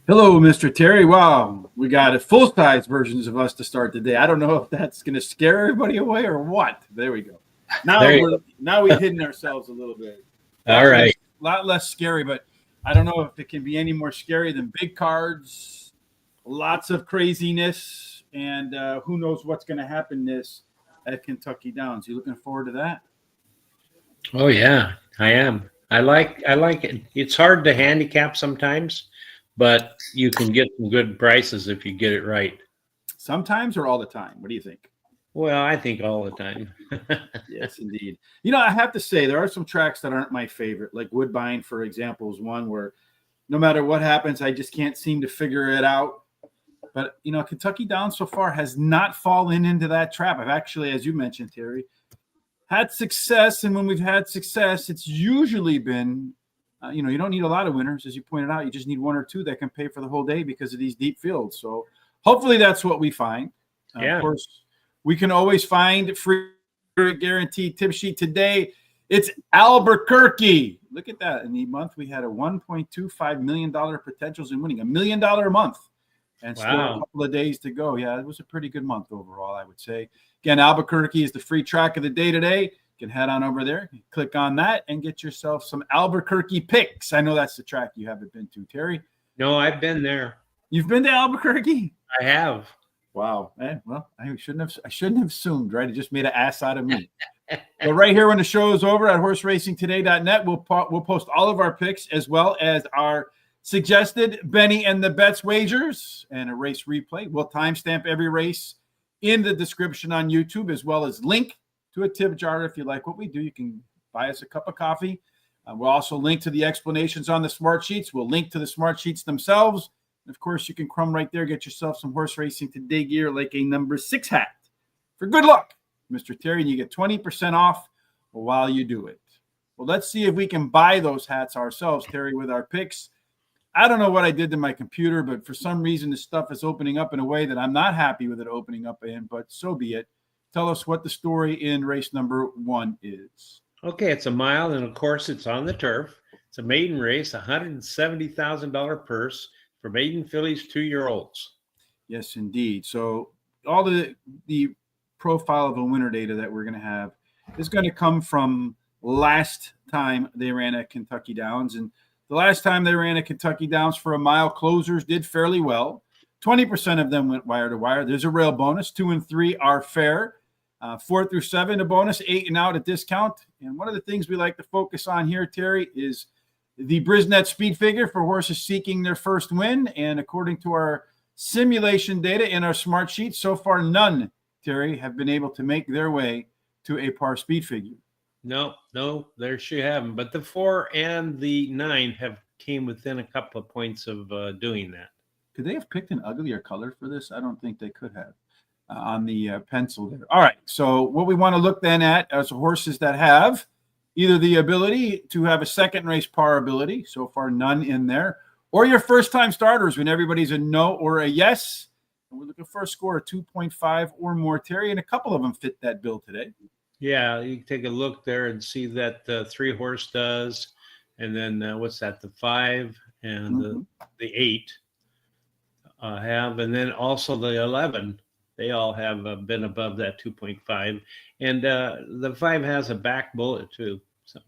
Hello, Mr. Terry. Wow, we got full-size versions of us to start today. I don't know if that's going to scare everybody away or what. There we go. There you Now we've hidden ourselves a little bit. A go. All right. lot less scary, but I don't know if it can be any more scary than big cards, lots of craziness, and who knows what's going to happen this at Kentucky Downs. You looking forward to that? Oh yeah, I am. I like it. It's hard to handicap sometimes, but you can get some good prices if you get it right. Sometimes or all the time? What do you think? Well, I think all the time. Yes, indeed. I have to say there are some tracks that aren't my favorite. Like Woodbine, for example, is one where no matter what happens, I just can't seem to figure it out. But Kentucky Downs so far has not fallen into that trap. I've actually, as you mentioned, Terry, had success, and when we've had success, it's usually been, you don't need a lot of winners, as you pointed out. You just need one or two that can pay for the whole day because of these deep fields. So hopefully that's what we find. Of Yeah. course, we can always find free guaranteed tip sheet today. It's Albuquerque. Look at that. In the month, we had a $1.25 million potentials in winning, $1 million a month, and still a Wow. couple of days to go. Yeah, it was a pretty good month overall, I would say. Again, Albuquerque is the free track of the day today. You can head on over there, click on that, and get yourself some Albuquerque picks. I know that's the track you haven't been to, Terry. No, I've been there. You've been to Albuquerque? I have. Wow. Well, I shouldn't have assumed, right? It just made an ass out of me. But right here when the show is over at horseracingtoday.net, we'll post all of our picks as well as our suggested Benny and the Bets wagers and a race replay. We'll timestamp every race in the description on YouTube, as well as link to a tip jar. If you like what we do, you can buy us a cup of coffee. We'll also link to the explanations on the smart sheets. We'll link to the smart sheets themselves. And of course, you can crumb right there, get yourself some Horse Racing Today gear like a number 6 hat for good luck, Mr. Terry, and you get 20% off while you do it. Well, let's see if we can buy those hats ourselves, Terry, with our picks. I don't know what I did to my computer, but for some reason, this stuff is opening up in a way that I'm not happy with it opening up in, but so be it. Tell us what the story in race number 1 is. Okay, it's a mile, and of course, it's on the turf. It's a maiden race, $170,000 purse for maiden fillies, 2-year-olds. Yes, indeed. So all the profile of a winner data that we're going to have is going to come from last time they ran at Kentucky Downs. And the last time they ran at Kentucky Downs for a mile, closers did fairly well. 20% of them went wire to wire. There's a rail bonus. 2 and 3 are fair. 4 through 7 a bonus, 8 and out a discount. And one of the things we like to focus on here, Terry, is the Brisnet speed figure for horses seeking their first win. And according to our simulation data in our smart sheet, so far none, Terry, have been able to make their way to a par speed figure. No, there she haven't. But the 4 and the 9 have came within a couple of points of doing that. Could they have picked an uglier color for this? I don't think they could have on the pencil there. All right. So what we want to look then at as horses that have either the ability to have a second race par ability, so far none in there, or your first time starters when everybody's a no or a yes. And we're looking for a score of 2.5 or more, Terry, and a couple of them fit that bill today. Yeah, you can take a look there and see that the 3 horse does, and then what's that? The 5 and the 8 have, and then also the 11. They all have been above that 2.5, and the 5 has a back bullet too. So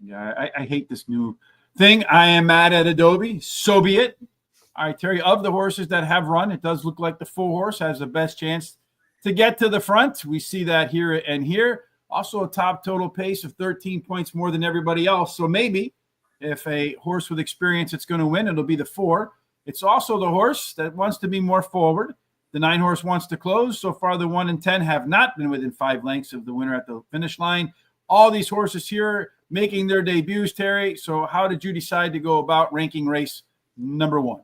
yeah, I hate this new thing. I am mad at Adobe. So be it. All right, Terry. Of the horses that have run, it does look like the 4 horse has the best chance to get to the front. We see that here and here. Also a top total pace of 13 points more than everybody else. So maybe if a horse with experience it's going to win, it'll be the 4. It's also the horse that wants to be more forward. The 9 horse wants to close. So far, the 1 and 10 have not been within 5 lengths of the winner at the finish line. All these horses here making their debuts, Terry. So how did you decide to go about ranking race number 1?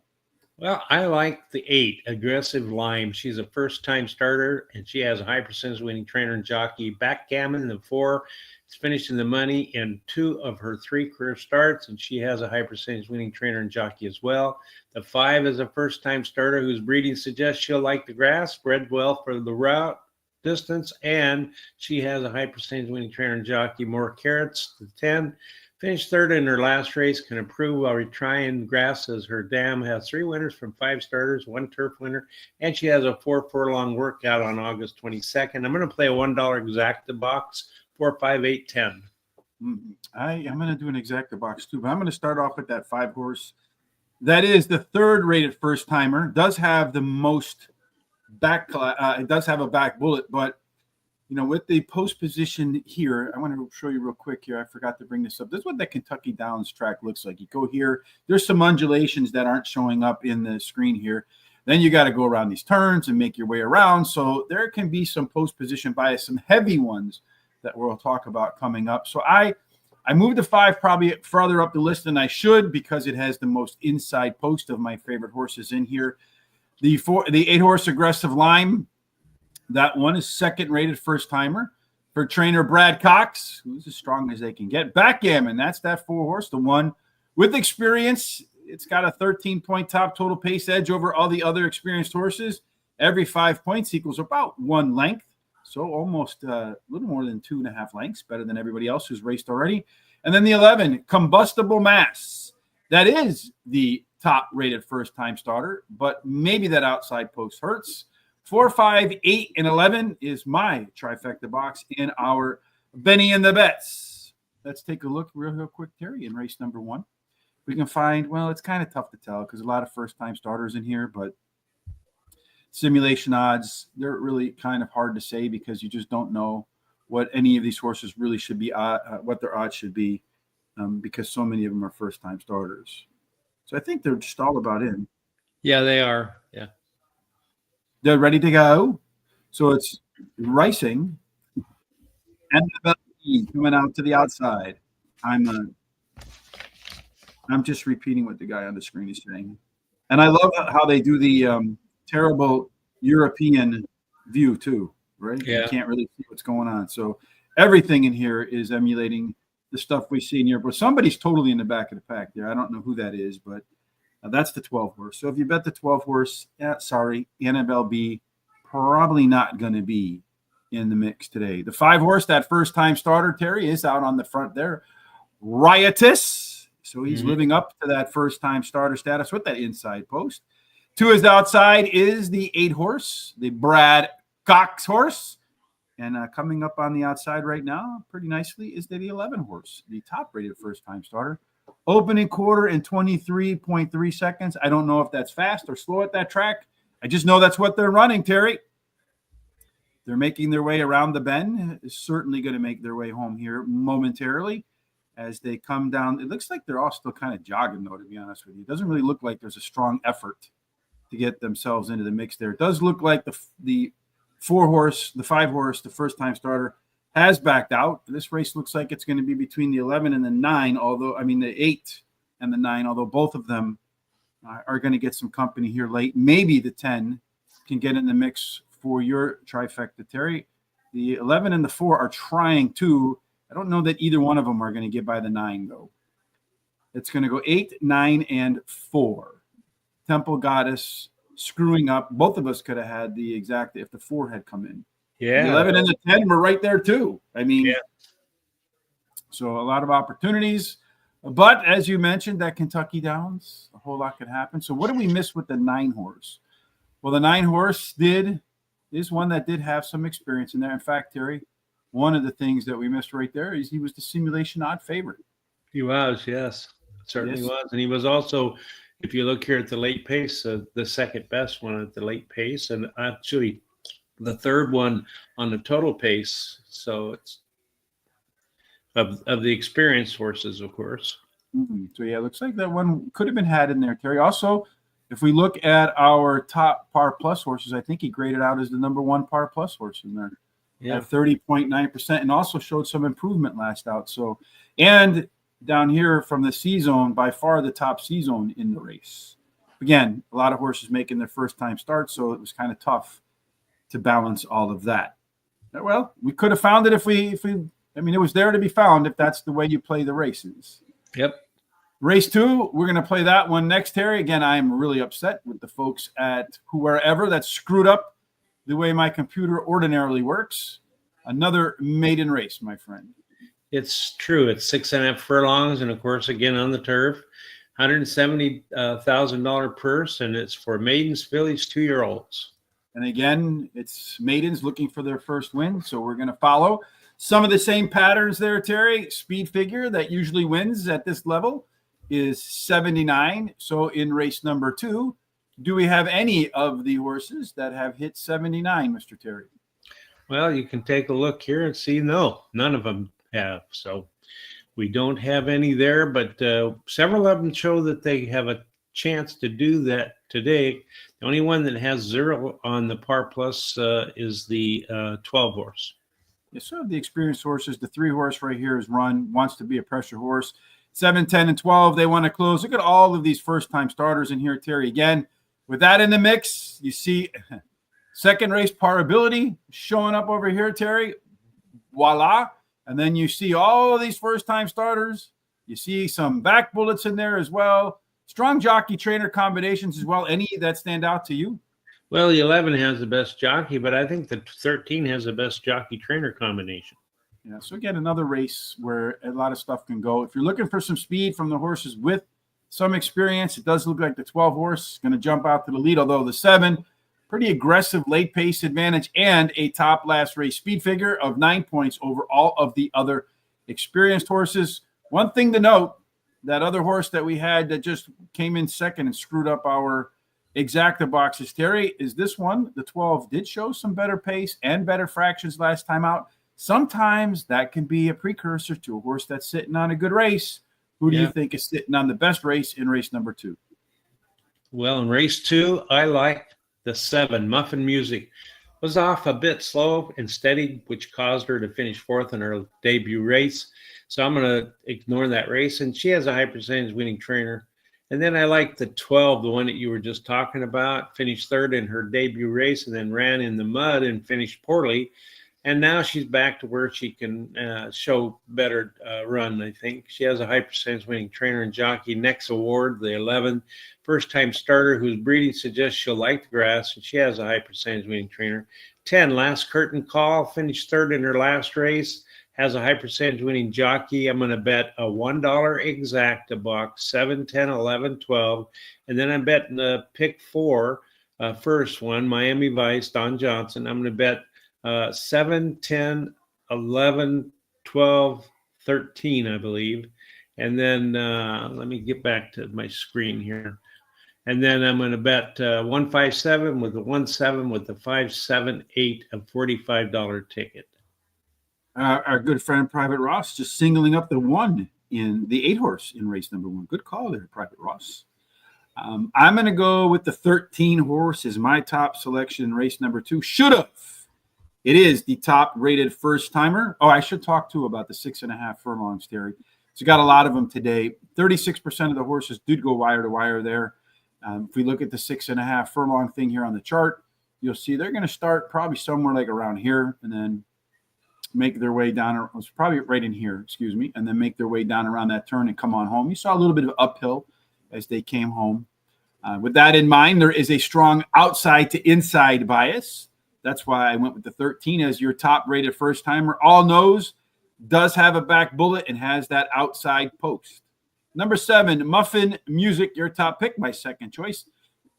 Well, I like the 8, Aggressive Lime. She's a first-time starter, and she has a high percentage winning trainer and jockey. Backgammon, the 4, is finishing the money in 2 of her 3 career starts, and she has a high percentage winning trainer and jockey as well. The 5 is a first-time starter whose breeding suggests she'll like the grass, bred well for the route distance, and she has a high percentage winning trainer and jockey. More Carrots, the 10. Finished third in her last race, can improve while retrying grass as her dam. Has 3 winners from 5 starters, 1 turf winner, and she has a 4 furlong workout on August 22nd. I'm going to play a $1 exacta box, 4, 5, 8, 10. I'm going to do an exacta box too, but I'm going to start off with that 5 horse. That is the 3rd rated first timer. Does have the most back. It does have a back bullet, but with the post position here, I want to show you real quick here. I forgot to bring this up. This is what the Kentucky Downs track looks like. You go here. There's some undulations that aren't showing up in the screen here. Then you got to go around these turns and make your way around. So there can be some post position bias, some heavy ones that we'll talk about coming up. So I moved the 5 probably further up the list than I should because it has the most inside post of my favorite horses in here. The 8 horse Aggressive Lime. That one is 2nd rated first timer for trainer Brad Cox, who's as strong as they can get. Backgammon, that's that 4 horse, the one with experience. It's got a 13-point top total pace edge over all the other experienced horses. Every 5 points equals about 1 length. So almost a little more than 2.5 lengths, better than everybody else who's raced already. And then the 11, Combustible Mass. That is the top rated first time starter, but maybe that outside post hurts. 4, 5, 8, and 11 is my trifecta box in our Benny and the Bets. Let's take a look real quick, Terry, in race number 1. We can find, well, it's kind of tough to tell because a lot of first-time starters in here, but simulation odds, they're really kind of hard to say because you just don't know what any of these horses really should be, what their odds should be because so many of them are first-time starters. So I think they're just all about in. Yeah, they are. Yeah. They're ready to go. So it's racing and coming out to the outside. I'm just repeating what the guy on the screen is saying. And I love how they do the terrible European view too, right? Yeah. You can't really see what's going on. So everything in here is emulating the stuff we see in Europe. But somebody's totally in the back of the pack there. I don't know who that is, but that's the 12 horse. So if you bet the 12 horse, sorry, Annabelle B, probably not going to be in the mix today. The 5 horse, that first time starter, Terry, is out on the front there. Riotous. So he's living up to that first time starter status with that inside post. 2 is the outside is the 8 horse, the Brad Cox horse. And coming up on the outside right now, pretty nicely, is the 11 horse, the top rated first time starter. Opening quarter in 23.3 seconds. I don't know if that's fast or slow at that track. I just know that's what they're running, Terry. They're making their way around the bend. Is certainly going to make their way home here momentarily as they come down. It looks like they're all still kind of jogging, though, to be honest with you. It doesn't really look like there's a strong effort to get themselves into the mix there. It does look like the 4 horse, the 5 horse, the first time starter has backed out. This race looks like it's going to be between the 11 and the 9, the 8 and the 9, although both of them are going to get some company here late. Maybe the 10 can get in the mix for your trifecta, Terry. The 11 and the 4 are trying to. I don't know that either one of them are going to get by the 9, though. It's going to go 8, 9, and 4. Temple Goddess screwing up. Both of us could have had the exact if the 4 had come in. Yeah. The 11 and the 10 were right there, too. I mean, yeah. So a lot of opportunities. But as you mentioned, that Kentucky Downs, a whole lot could happen. So what did we miss with the 9 horse? Well, the 9 horse is one that did have some experience in there. In fact, Terry, one of the things that we missed right there is he was the simulation odd favorite. He was, yes. Certainly was. And he was also, if you look here at the late pace, the second best one at the late pace, and actually the third one on the total pace. So it's of the experienced horses, of course. Mm-hmm. So yeah, it looks like that one could have been had in there, Terry. Also, if we look at our top par plus horses, I think he graded out as the number 1 par plus horse in there. Yeah. At 30.9%, and also showed some improvement last out. So, and down here from the C zone, by far the top C zone in the race. Again, a lot of horses making their first time start, so it was kind of tough to balance all of that. Well, we could have found it if we it was there to be found if that's the way you play the races. Yep. Race 2, we're going to play that one next, Terry. Again, I'm really upset with the folks at whoever that screwed up the way my computer ordinarily works. Another maiden race, my friend. It's true. It's 6.5 furlongs, and of course, again on the turf, $170,000 purse, and it's for maidens, fillies, 2-year-olds. And again, it's maidens looking for their first win. So we're going to follow some of the same patterns there, Terry. Speed figure that usually wins at this level is 79. So in race number 2, do we have any of the horses that have hit 79, Mr. Terry? Well, you can take a look here and see. No, none of them have. So we don't have any there, but several of them show that they have a chance to do that today. The only one that has 0 on the par plus is the 12 horse. Yes, so the experienced horses, the 3 horse right here is run, wants to be a pressure horse. 7, 10, and 12, they want to close. Look at all of these first-time starters in here, Terry. Again, with that in the mix, you see second race par ability showing up over here, Terry. Voila. And then you see all of these first-time starters. You see some back bullets in there as well. Strong jockey trainer combinations as well. Any that stand out to you? Well, the 11 has the best jockey, but I think the 13 has the best jockey trainer combination. Yeah, so again, another race where a lot of stuff can go. If you're looking for some speed from the horses with some experience, it does look like the 12 horse is going to jump out to the lead, although the 7, pretty aggressive late pace advantage and a top last race speed figure of 9 points over all of the other experienced horses. One thing to note, that other horse that we had that just came in second and screwed up our exacta boxes, Terry, is this one. The 12 did show some better pace and better fractions last time out. Sometimes that can be a precursor to a horse that's sitting on a good race. Who do you think is sitting on the best race in race number 2? Well, in race 2, I like the 7, Muffin Music. Was off a bit slow and steady, which caused her to finish 4th in her debut race. So I'm going to ignore that race. And she has a high percentage winning trainer. And then I like the 12, the one that you were just talking about, finished 3rd in her debut race and then ran in the mud and finished poorly. And now she's back to where she can show better run, I think. She has a high percentage winning trainer and jockey. Next award, the 11, first-time starter whose breeding suggests she'll like the grass, and she has a high percentage winning trainer. 10, Last Curtain Call, finished 3rd in her last race, has a high percentage winning jockey. I'm going to bet a $1 exacta box, 7, 10, 11, 12. And then I'm betting the pick 4, first one, Miami Vice, Don Johnson. I'm going to bet 7, 10, 11, 12, 13, I believe. And then let me get back to my screen here. And then I'm going to bet 157 with the 17 with the 578, a $45 ticket. Our good friend Private Ross just singling up the 1 in the 8 horse in race number 1. Good call there, Private Ross. I'm going to go with the 13 horse as my top selection in race number 2. Should have. It is the top rated first timer. Oh, I should talk too about the 6.5 furlongs, Terry. So got a lot of them today. 36% of the horses did go wire to wire there. If we look at the 6.5 furlong thing here on the chart, you'll see they're going to start probably somewhere like around here and then make their way down. It's probably right in here, excuse me, and then make their way down around that turn and come on home. You saw a little bit of uphill as they came home. With that in mind, there is a strong outside to inside bias. That's why I went with the 13 as your top rated first timer. All knows, does have a back bullet and has that outside post. Number 7, Muffin Music, your top pick, my second choice,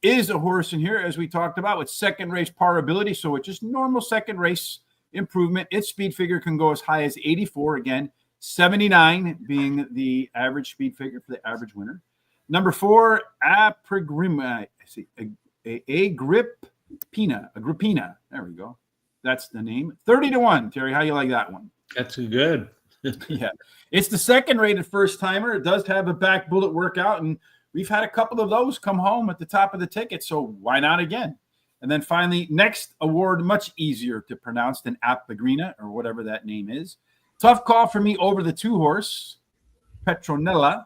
is a horse in here, as we talked about, with second race par ability. So it's just normal second race improvement. Its speed figure can go as high as 84. Again, 79 being the average speed figure for the average winner. Number 4, Agrippina. There we go. That's the name. 30-1. Terry, how you like that one? That's good. Yeah. It's the second rated first timer. It does have a back bullet workout, and we've had a couple of those come home at the top of the ticket, so why not again? And then finally, next award, much easier to pronounce than Appagrina or whatever that name is. Tough call for me over the 2 horse, Petronella,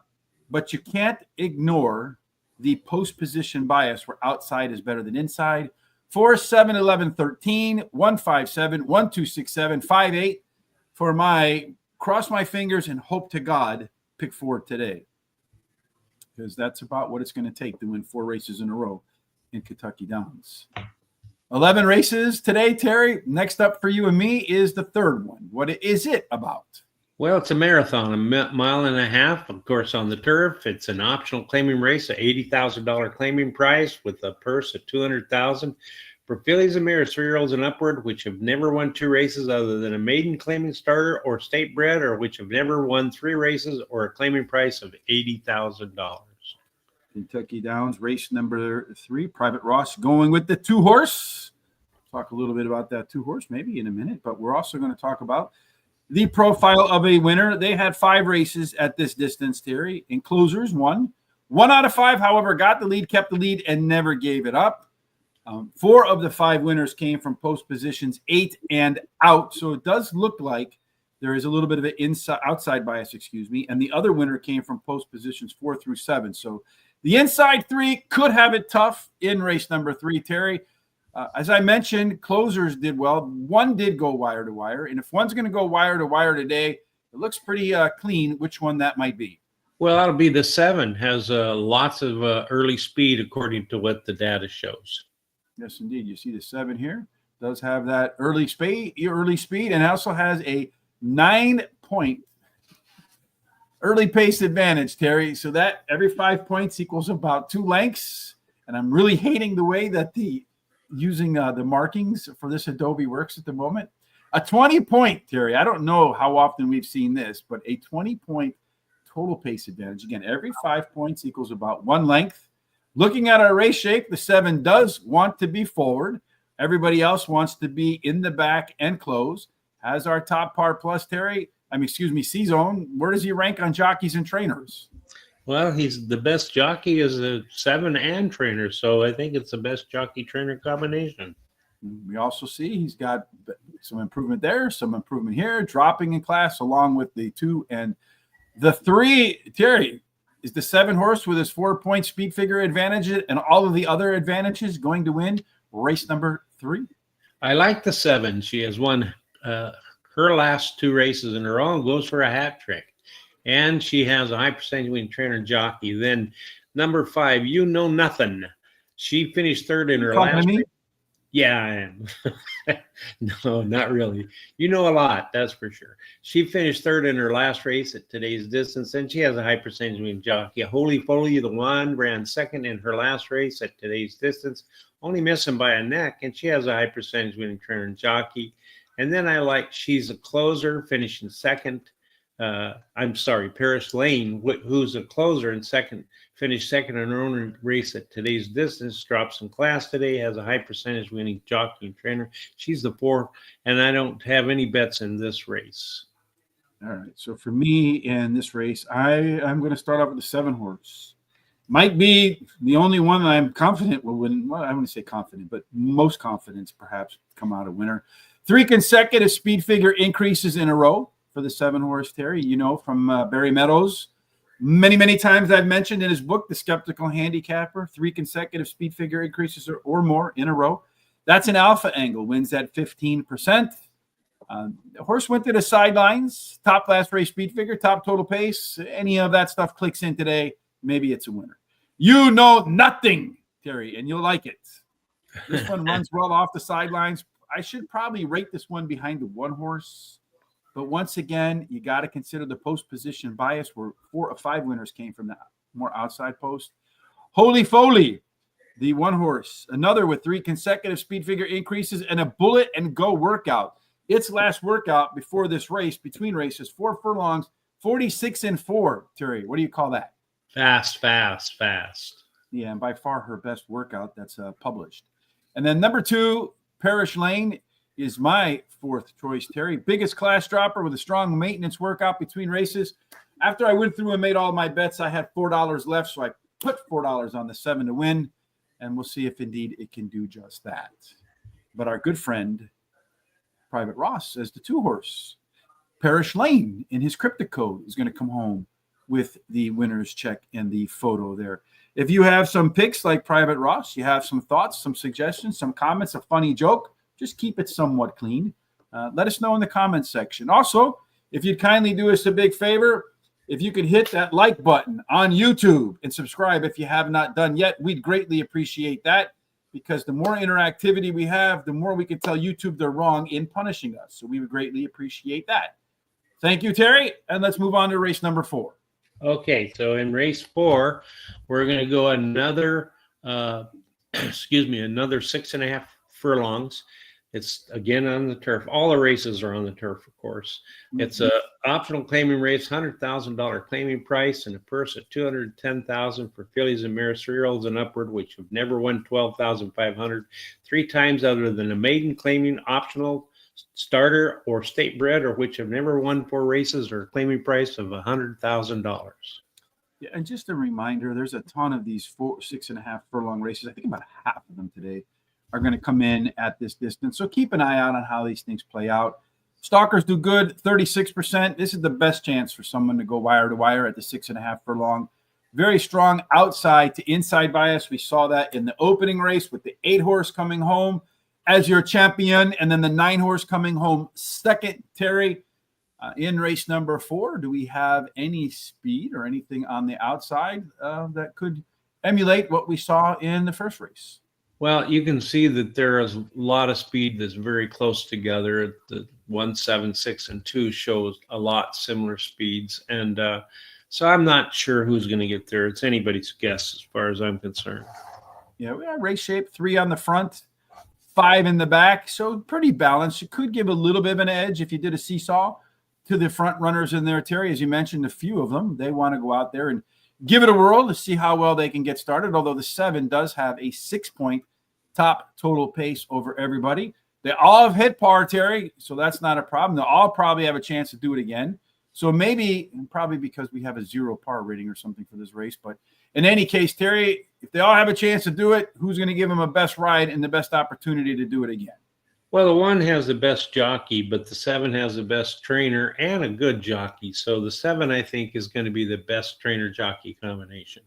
but you can't ignore the post position bias where outside is better than inside. 4, 7, 11, 13, 157, 1267, 58 for my cross my fingers and hope to God pick 4 today. Because that's about what it's going to take to win 4 races in a row in Kentucky Downs. 11 races today, Terry. Next up for you and me is the third one. What is it about? Well, it's a marathon, a mile and a half, of course, on the turf. It's an optional claiming race, a $80,000 claiming prize with a purse of $200,000 for fillies and mares, 3-year-olds and upward, which have never won 2 races other than a maiden claiming starter or state bred, or which have never won 3 races or a claiming price of $80,000. Kentucky Downs, race number 3. Private Ross going with the 2-horse. Talk a little bit about that 2-horse maybe in a minute, but we're also going to talk about the profile of a winner. They had 5 races at this distance, Terry. In closers, 1. 1 out of 5, however, got the lead, kept the lead, and never gave it up. 4 of the 5 winners came from post positions 8 and out. So it does look like there is a little bit of an outside bias, and the other winner came from post positions 4 through 7. So the inside 3 could have it tough in race number 3, Terry. As I mentioned, closers did well. 1 did go wire to wire. And if one's going to go wire to wire today, it looks pretty clean which one that might be. Well, that'll be the 7. Has lots of early speed, according to what the data shows. Yes, indeed. You see the 7 here. Does have that early speed, and also has a 9-point early pace advantage, Terry. So that every 5 points equals about 2 lengths. And I'm really hating the way that using the markings for this Adobe works at the moment. A 20-point, Terry. I don't know how often we've seen this, but a 20-point total pace advantage. Again, every 5 points equals about 1 length. Looking at our race shape, the 7 does want to be forward. Everybody else wants to be in the back and close. Has our top par plus, Terry. C-Zone. Where does he rank on jockeys and trainers? Well, he's the best jockey as a 7 and trainer, so I think it's the best jockey-trainer combination. We also see he's got some improvement there, some improvement here, dropping in class along with the 2 and the 3. Terry, is the 7-horse with his 4-point speed figure advantage and all of the other advantages going to win race number 3? I like the 7. She has won her last 2 races in a row and goes for a hat trick. And she has a high percentage winning trainer jockey. Then number 5, You Know Nothing. She finished 3rd in her last race. Yeah, I am. No, not really. You know a lot, that's for sure. She finished 3rd in her last race at today's distance, and she has a high percentage winning jockey. Holy Foley, the 1, ran 2nd in her last race at today's distance, only missing by a neck, and she has a high percentage winning trainer and jockey. And then I like She's a Closer, finishing 2nd. Paris Lane, who's a closer and finished 2nd in her own race at today's distance, drops in class today, has a high percentage winning jockey and trainer. She's the 4, and I don't have any bets in this race. All right. So for me in this race, I'm going to start off with the 7-horse. Might be the only one that I'm confident will win. Well, I wouldn't say confident, but most confidence perhaps come out a winner. 3 consecutive speed figure increases in a row for the 7-horse, Terry, from Barry Meadows. Many, many times I've mentioned in his book, The Skeptical Handicapper, 3 consecutive speed figure increases or more in a row. That's an alpha angle, wins at 15%. The horse went to the sidelines, top last race speed figure, top total pace. Any of that stuff clicks in today, maybe it's a winner. You Know Nothing, Terry, and you'll like it. This one runs well off the sidelines. I should probably rate this one behind the 1-horse. But once again, you got to consider the post position bias where 4 of 5 winners came from the more outside post. Holy Foley, the 1-horse, another with 3 consecutive speed figure increases and a bullet and go workout. Its last workout before this race, between races, 4 furlongs, 46-4. Terry, what do you call that? Fast. Yeah, and by far her best workout that's published. And then number 2, Parish Lane, is my 4th choice, Terry. Biggest class dropper with a strong maintenance workout between races. After I went through and made all my bets, I had $4 left, so I put $4 on the 7 to win, and we'll see if indeed it can do just that. But our good friend, Private Ross, says the 2-horse, Parish Lane, in his cryptic code, is going to come home with the winner's check and the photo there. If you have some picks like Private Ross, you have some thoughts, some suggestions, some comments, a funny joke, just keep it somewhat clean. Let us know in the comments section. Also, if you'd kindly do us a big favor, if you could hit that like button on YouTube and subscribe if you have not done yet, we'd greatly appreciate that, because the more interactivity we have, the more we can tell YouTube they're wrong in punishing us. So we would greatly appreciate that. Thank you, Terry. And let's move on to race number 4. Okay, so in race 4, we're going to go another, another 6.5 furlongs. It's again on the turf. All the races are on the turf, of course. It's a optional claiming race, $100,000 claiming price, and a purse of $210,000 for fillies and mares 3-year-olds and upward, which have never won $12,500 3 times other than a maiden claiming optional starter or state bred, or which have never won 4 races, or a claiming price of $100,000. Yeah, and just a reminder, there's a ton of these 6.5 furlong races. I think about half of them today are going to come in at this distance. So keep an eye out on how these things play out. Stalkers do good, 36%. This is the best chance for someone to go wire to wire at the 6.5 furlong. Very strong outside to inside bias. We saw that in the opening race with the 8 horse coming home as your champion, and then the 9 horse coming home second. Terry, in race number 4, do we have any speed or anything on the outside that could emulate what we saw in the first race? Well, you can see that there is a lot of speed that's very close together. The 1, 7, 6, and 2 shows a lot similar speeds. And so I'm not sure who's going to get there. It's anybody's guess as far as I'm concerned. Yeah, we have race shape, 3 on the front, 5 in the back. So pretty balanced. It could give a little bit of an edge if you did a seesaw to the front runners in there, Terry. As you mentioned, a few of them, they want to go out there and give it a whirl to see how well they can get started, although the 7 does have a 6-point top total pace over everybody. They all have hit par, Terry, so that's not a problem. They'll all probably have a chance to do it again. So maybe, and probably because we have a 0 par rating or something for this race, but in any case, Terry, if they all have a chance to do it, who's going to give them a best ride and the best opportunity to do it again? Well, the 1 has the best jockey, but the 7 has the best trainer and a good jockey. So the 7, I think, is going to be the best trainer-jockey combination.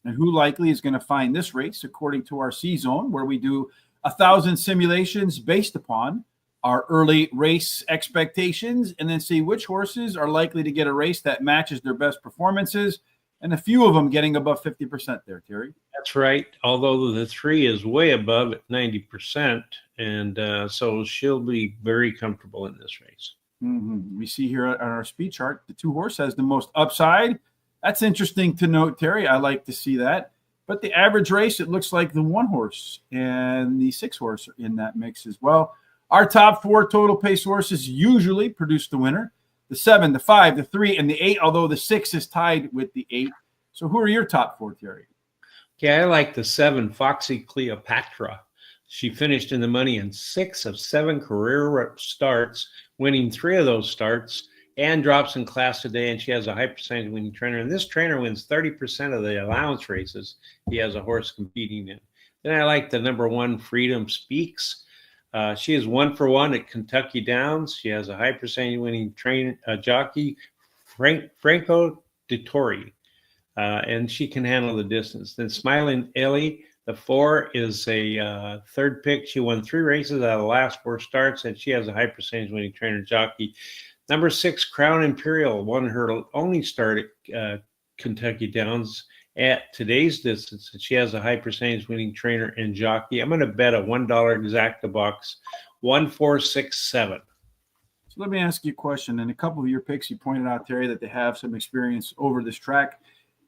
And who likely is going to find this race, according to our C-Zone, where we do 1,000 simulations based upon our early race expectations, and then see which horses are likely to get a race that matches their best performances, and a few of them getting above 50% there, Terry. That's right, although the 3 is way above at 90%, and so she'll be very comfortable in this race. We see here on our speed chart, the 2 horse has the most upside. That's interesting to note, Terry. I like to see that. But the average race, it looks like the 1 horse and the 6 horse are in that mix as well. Our top 4 total pace horses usually produce the winner. The 7, the 5, the 3, and the 8, although the 6 is tied with the 8. So who are your top 4, Terry? Okay, I like the 7, Foxy Cleopatra. She finished in the money in 6 of 7 career starts, winning 3 of those starts, and drops in class today, and she has a high percentage winning trainer. And this trainer wins 30% of the allowance races he has a horse competing in. Then I like the number 1, Freedom Speaks. She is 1 for 1 at Kentucky Downs. She has a high percentage winning jockey, Franco Dettori, and she can handle the distance. Then Smiling Ellie, the 4, is a 3rd pick. She won 3 races out of the last 4 starts, and she has a high percentage winning trainer jockey. Number 6, Crown Imperial, won her only start at Kentucky Downs at today's distance. And she has a high percentage winning trainer and jockey. I'm going to bet a $1 exacta box, 1467. So let me ask you a question. In a couple of your picks, you pointed out, Terry, that they have some experience over this track.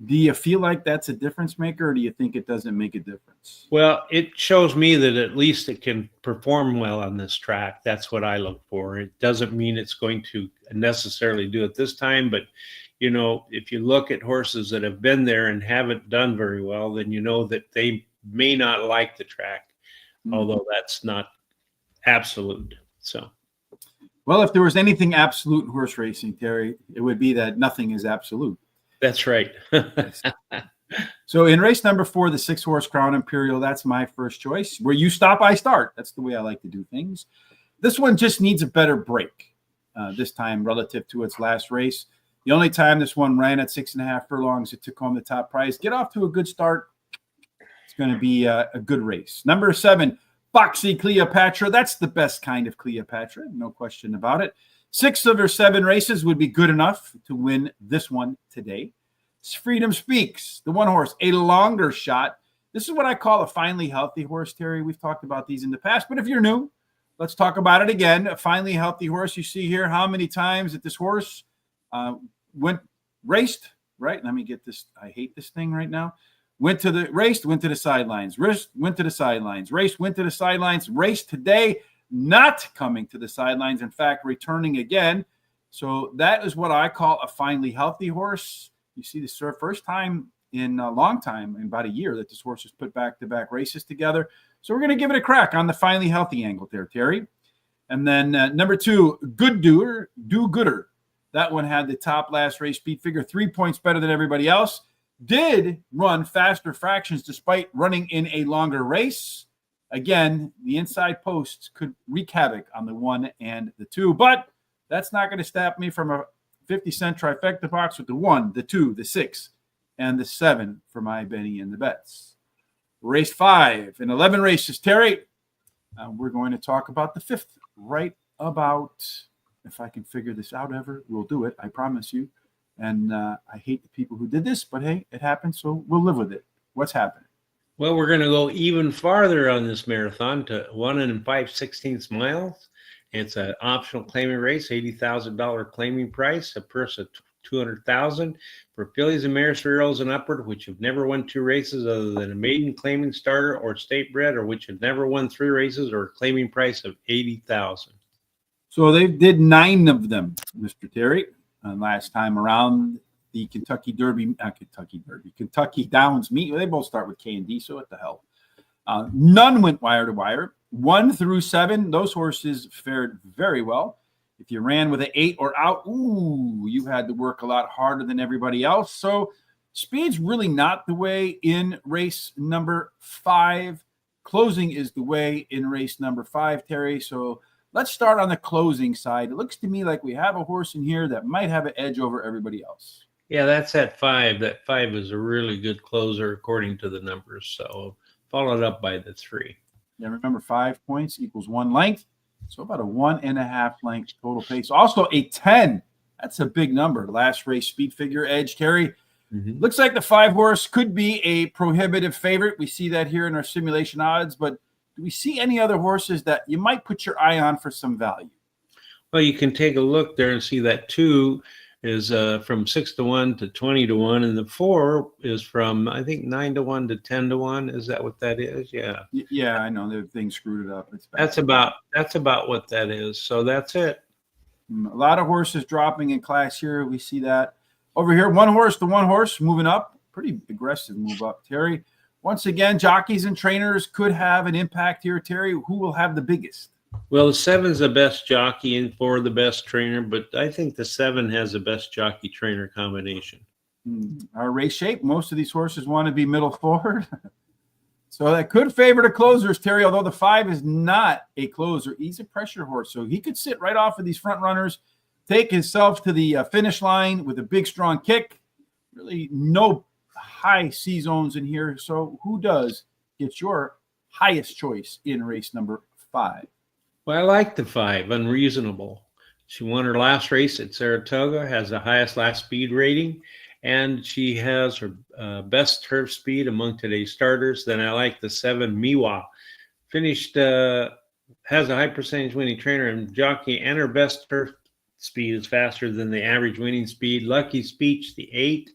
Do you feel like that's a difference maker, or do you think it doesn't make a difference? Well, it shows me that at least it can perform well on this track. That's what I look for. It doesn't mean it's going to necessarily do it this time, but you know, if you look at horses that have been there and haven't done very well, then you know that they may not like the track, although that's not absolute. So, well, if there was anything absolute in horse racing, Terry, it would be that nothing is absolute. That's right. So in race number 4, the 6 horse Crown Imperial, that's my first choice. Where you stop, I start. That's the way I like to do things. This one just needs a better break this time relative to its last race. The only time this one ran at 6.5 furlongs, it took home the top prize. Get off to a good start. It's going to be a good race. Number 7, Foxy Cleopatra. That's the best kind of Cleopatra. No question about it. 6 of her 7 races would be good enough to win this one today. Freedom Speaks, the 1 horse, a longer shot. This is what I call a finely healthy horse, Terry. We've talked about these in the past, but if you're new, let's talk about it again. A finally healthy horse. You see here how many times that this horse raced, right? Let me get this. I hate this thing right now. Went to the sidelines, went to the sidelines, went to the sidelines, raced today, not coming to the sidelines. In fact, returning again. So that is what I call a finally healthy horse. You see this first time in a long time, in about a year, that this horse has put back-to-back races together. So we're going to give it a crack on the finally healthy angle there, Terry. And then number 2, Do Gooder. That one had the top last race speed figure, 3 points better than everybody else. Did run faster fractions despite running in a longer race. Again, the inside posts could wreak havoc on the 1 and the 2, but that's not going to stop me from a 50-cent trifecta box with the 1, the 2, the 6, and the 7 for my Benny in the bets. Race 5 in 11 races, Terry. We're going to talk about the 5th right about, if I can figure this out ever, we'll do it, I promise you. And I hate the people who did this, but hey, it happened, so we'll live with it. What's happening? Well, we're going to go even farther on this marathon to 1 5/16 miles. It's an optional claiming race, $80,000 claiming price, a purse of $200,000 for fillies and mares 3-year-olds and upward, which have never won 2 races other than a maiden claiming starter or state bred, or which have never won 3 races, or a claiming price of $80,000. So they did 9 of them, Mr. Terry. Last time around, the Kentucky Downs meet. They both start with K and D, so what the hell? None went wire to wire. 1 through 7, those horses fared very well. If you ran with an 8 or out, you had to work a lot harder than everybody else. So speed's really not the way in race number 5. Closing is the way in race number 5, Terry. So let's start on the closing side. It looks to me like we have a horse in here that might have an edge over everybody else. Yeah, that's at 5. That 5 is a really good closer according to the numbers. So followed up by the 3. Yeah, remember 5 points equals 1 length. So about a 1.5 length total pace. Also a 10. That's a big number. Last race speed figure edge, Terry. Mm-hmm. Looks like the 5 horse could be a prohibitive favorite. We see that here in our simulation odds, but do we see any other horses that you might put your eye on for some value? Well, you can take a look there and see that 2 is from 6-1 to 20-1, and the 4 is from, I think, 9-1 to 10-1. Is that what that is? Yeah. Yeah, I know the thing screwed it up. That's about what that is. So that's it. A lot of horses dropping in class here. We see that over here. 1 horse to 1 horse moving up. Pretty aggressive move up, Terry. Once again, jockeys and trainers could have an impact here, Terry. Who will have the biggest? Well, the 7's the best jockey and 4 the best trainer, but I think the 7 has the best jockey trainer combination. Our race shape, most of these horses want to be middle forward. So that could favor the closers, Terry, although the 5 is not a closer. He's a pressure horse, so he could sit right off of these front runners, take himself to the finish line with a big, strong kick. Really no high C zones in here. So who does get your highest choice in race number 5? Well, I like the 5, Unreasonable. She won her last race at Saratoga, has the highest last speed rating, and she has her best turf speed among today's starters. Then I like the 7, Miwa. Finished, has a high percentage winning trainer and jockey, and her best turf speed is faster than the average winning speed. Lucky Speech, the 8.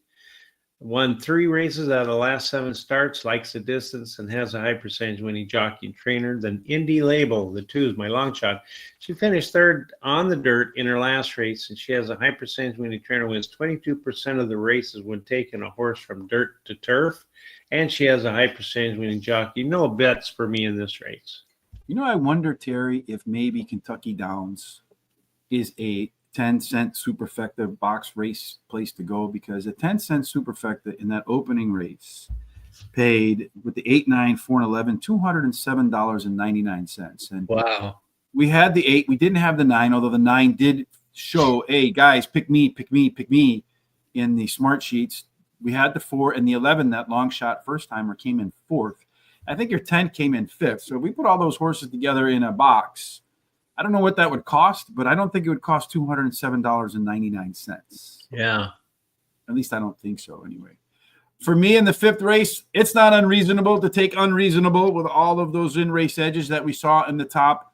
Won 3 races out of the last 7 starts, likes the distance, and has a high percentage winning jockey and trainer. Then Indy Label, the 2 is my long shot. She finished 3rd on the dirt in her last race, and she has a high percentage winning trainer, wins 22% of the races when taking a horse from dirt to turf. And she has a high percentage winning jockey. No bets for me in this race. You know, I wonder, Terry, if maybe Kentucky Downs is a 10-cent superfecta box race place to go, because a 10-cent superfecta in that opening race paid with the 8, 9, 4, and 11, $207.99. And wow, we had the 8, we didn't have the 9, although the 9 did show, hey guys, pick me in the smart sheets. We had the 4 and the 11, that long shot first timer came in 4th. I think your 10 came in 5th. So if we put all those horses together in a box, I don't know what that would cost, but I don't think it would cost $207.99. Yeah. At least I don't think so anyway. For me in the 5th race, it's not unreasonable to take Unreasonable with all of those in-race edges that we saw in the top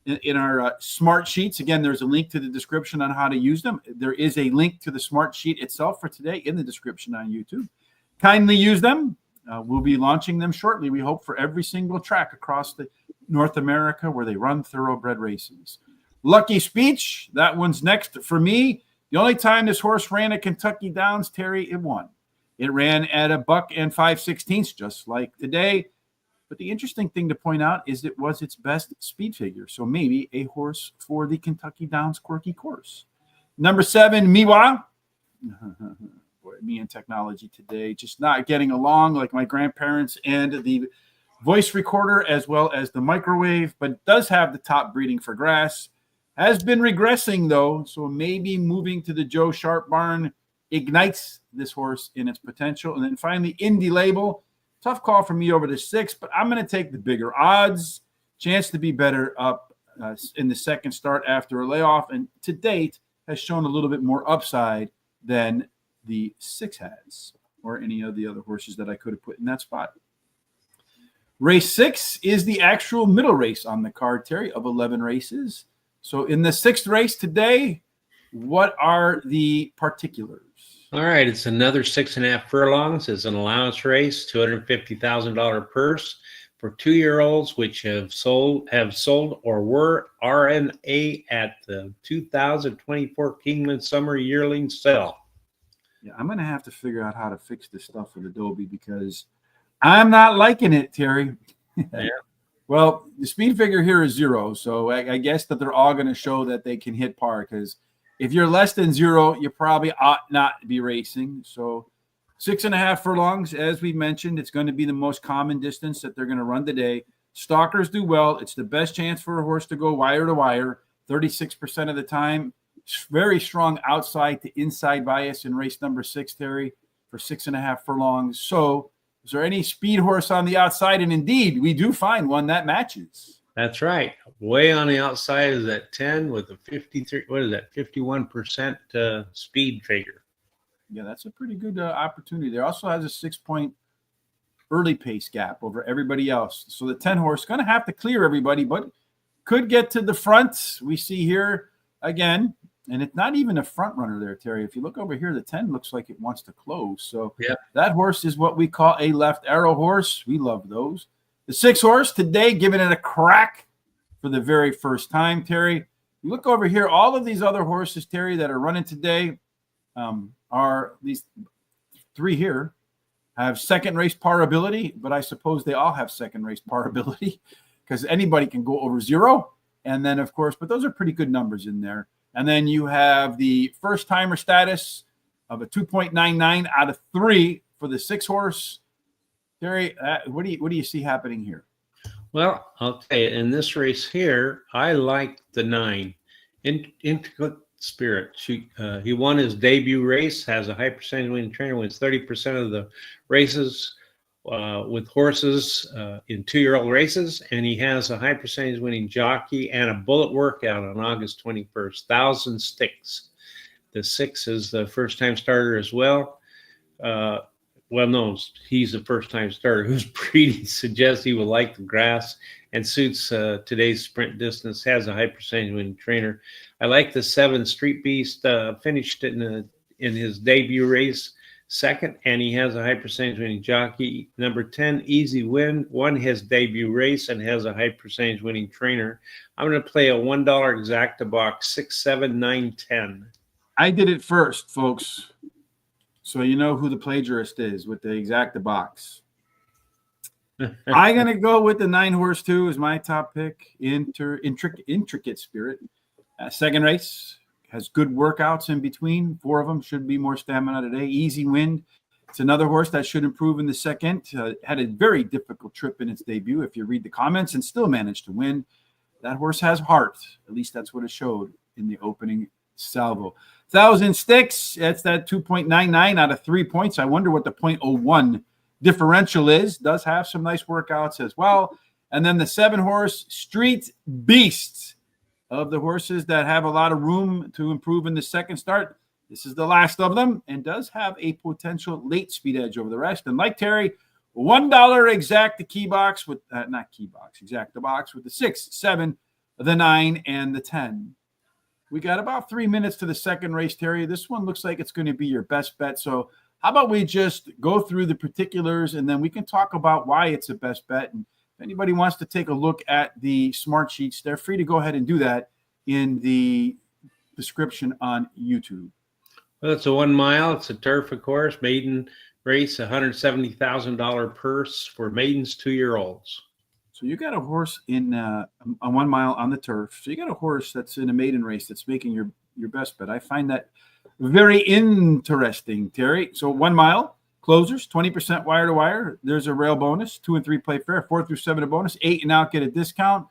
in our smart sheets. Again, there's a link to the description on how to use them. There is a link to the smart sheet itself for today in the description on YouTube. Kindly use them. We'll be launching them shortly, we hope, for every single track across the North America where they run thoroughbred races. Lucky Speech, that one's next for me. The only time this horse ran at Kentucky Downs, Terry, it won. It ran at $1 and 5/16, just like today. But the interesting thing to point out is it was its best speed figure. So maybe a horse for the Kentucky Downs quirky course. Number 7, Miwa. Boy, me and technology today, just not getting along like my grandparents and the voice recorder as well as the microwave, but does have the top breeding for grass. Has been regressing, though, so maybe moving to the Joe Sharp barn ignites this horse in its potential. And then finally, Indy Label. Tough call for me over the 6, but I'm going to take the bigger odds. Chance to be better up in the second start after a layoff, and to date has shown a little bit more upside than the 6 has, or any of the other horses that I could have put in that spot. Race 6 is the actual middle race on the card, Terry, of 11 races. So in the 6th race today, what are the particulars? All right, it's another 6.5 furlongs. It's an allowance race, $250,000 purse for 2-year-olds which have sold or were RNA at the 2024 Kingman Summer Yearling Sale. Yeah, I'm going to have to figure out how to fix this stuff with Adobe because I'm not liking it, Terry. Yeah. Well, the speed figure here is 0, so I guess that they're all going to show that they can hit par, because if you're less than 0, you probably ought not to be racing. So 6.5 furlongs, as we mentioned, it's going to be the most common distance that they're going to run today. Stalkers do well. It's the best chance for a horse to go wire to wire, 36% of the time. Very strong outside to inside bias in race number 6, Terry, for 6.5 furlongs. So is there any speed horse on the outside? And indeed, we do find one that matches. That's right. Way on the outside is at 10 with a 51% speed figure. Yeah, that's a pretty good opportunity. There also has a 6-point early pace gap over everybody else. So the 10 horse going to have to clear everybody, but could get to the front. We see here again, and it's not even a front runner there, Terry. If you look over here, the 10 looks like it wants to close. So yeah, that horse is what we call a left arrow horse. We love those. The 6 horse today, giving it a crack for the very first time, Terry. You look over here, all of these other horses, Terry, that are running today are these 3 here have second race par ability, but I suppose they all have second race par ability because anybody can go over 0. And then, of course, but those are pretty good numbers in there. And then you have the first timer status of a 2.99 out of 3 for the 6 horse. Terry, what do you see happening here? Well, I'll tell you, in this race here, I like the 9, Intricate Spirit. He won his debut race, has a high percentage winning trainer, wins 30% of the races with horses in 2-year-old races, and he has a high percentage winning jockey and a bullet workout on August 21st, 1,000 sticks. The 6 is the first-time starter as well. Well, no, he's a first-time starter whose breeding suggests he will like the grass and suits today's sprint distance, has a high percentage winning trainer. I like the 7 Street Beast, finished in his debut race second, and he has a high percentage winning jockey. Number 10, Easy Win, won his debut race and has a high percentage winning trainer. I'm going to play a $1 exacta box, 6, 7, 9, 10. I did it first, folks. So you know who the plagiarist is with the exacta box. I'm going to go with the 9 horse 2 as my top pick. Intricate Spirit. Second race has good workouts in between. 4 of them should be more stamina today. Easy Wind. It's another horse that should improve in the second. Had a very difficult trip in its debut, if you read the comments, and still managed to win. That horse has heart. At least that's what it showed in the opening salvo. 1,000 sticks. That's that 2.99 out of 3 points. I wonder what the 0.01 differential is. Does have some nice workouts as well. And then the 7 horse Street Beasts, of the horses that have a lot of room to improve in the second start. This is the last of them and does have a potential late speed edge over the rest. And like Terry, $1 exacta box with the 6, 7, the 9, and the 10. We got about 3 minutes to the second race, Terry. This one looks like it's going to be your best bet. So how about we just go through the particulars, and then we can talk about why it's a best bet. And if anybody wants to take a look at the smart sheets, they're free to go ahead and do that in the description on YouTube. Well, it's a 1 mile. It's a turf, of course. Maiden race, $170,000 purse for maidens 2-year-olds. So you got a horse in a 1 mile on the turf. So you got a horse that's in a maiden race that's making your best bet. I find that very interesting, Terry. So 1 mile, closers, 20% wire to wire. There's a rail bonus. 2 and 3 play fair. 4 through 7 a bonus. 8 and out get a discount.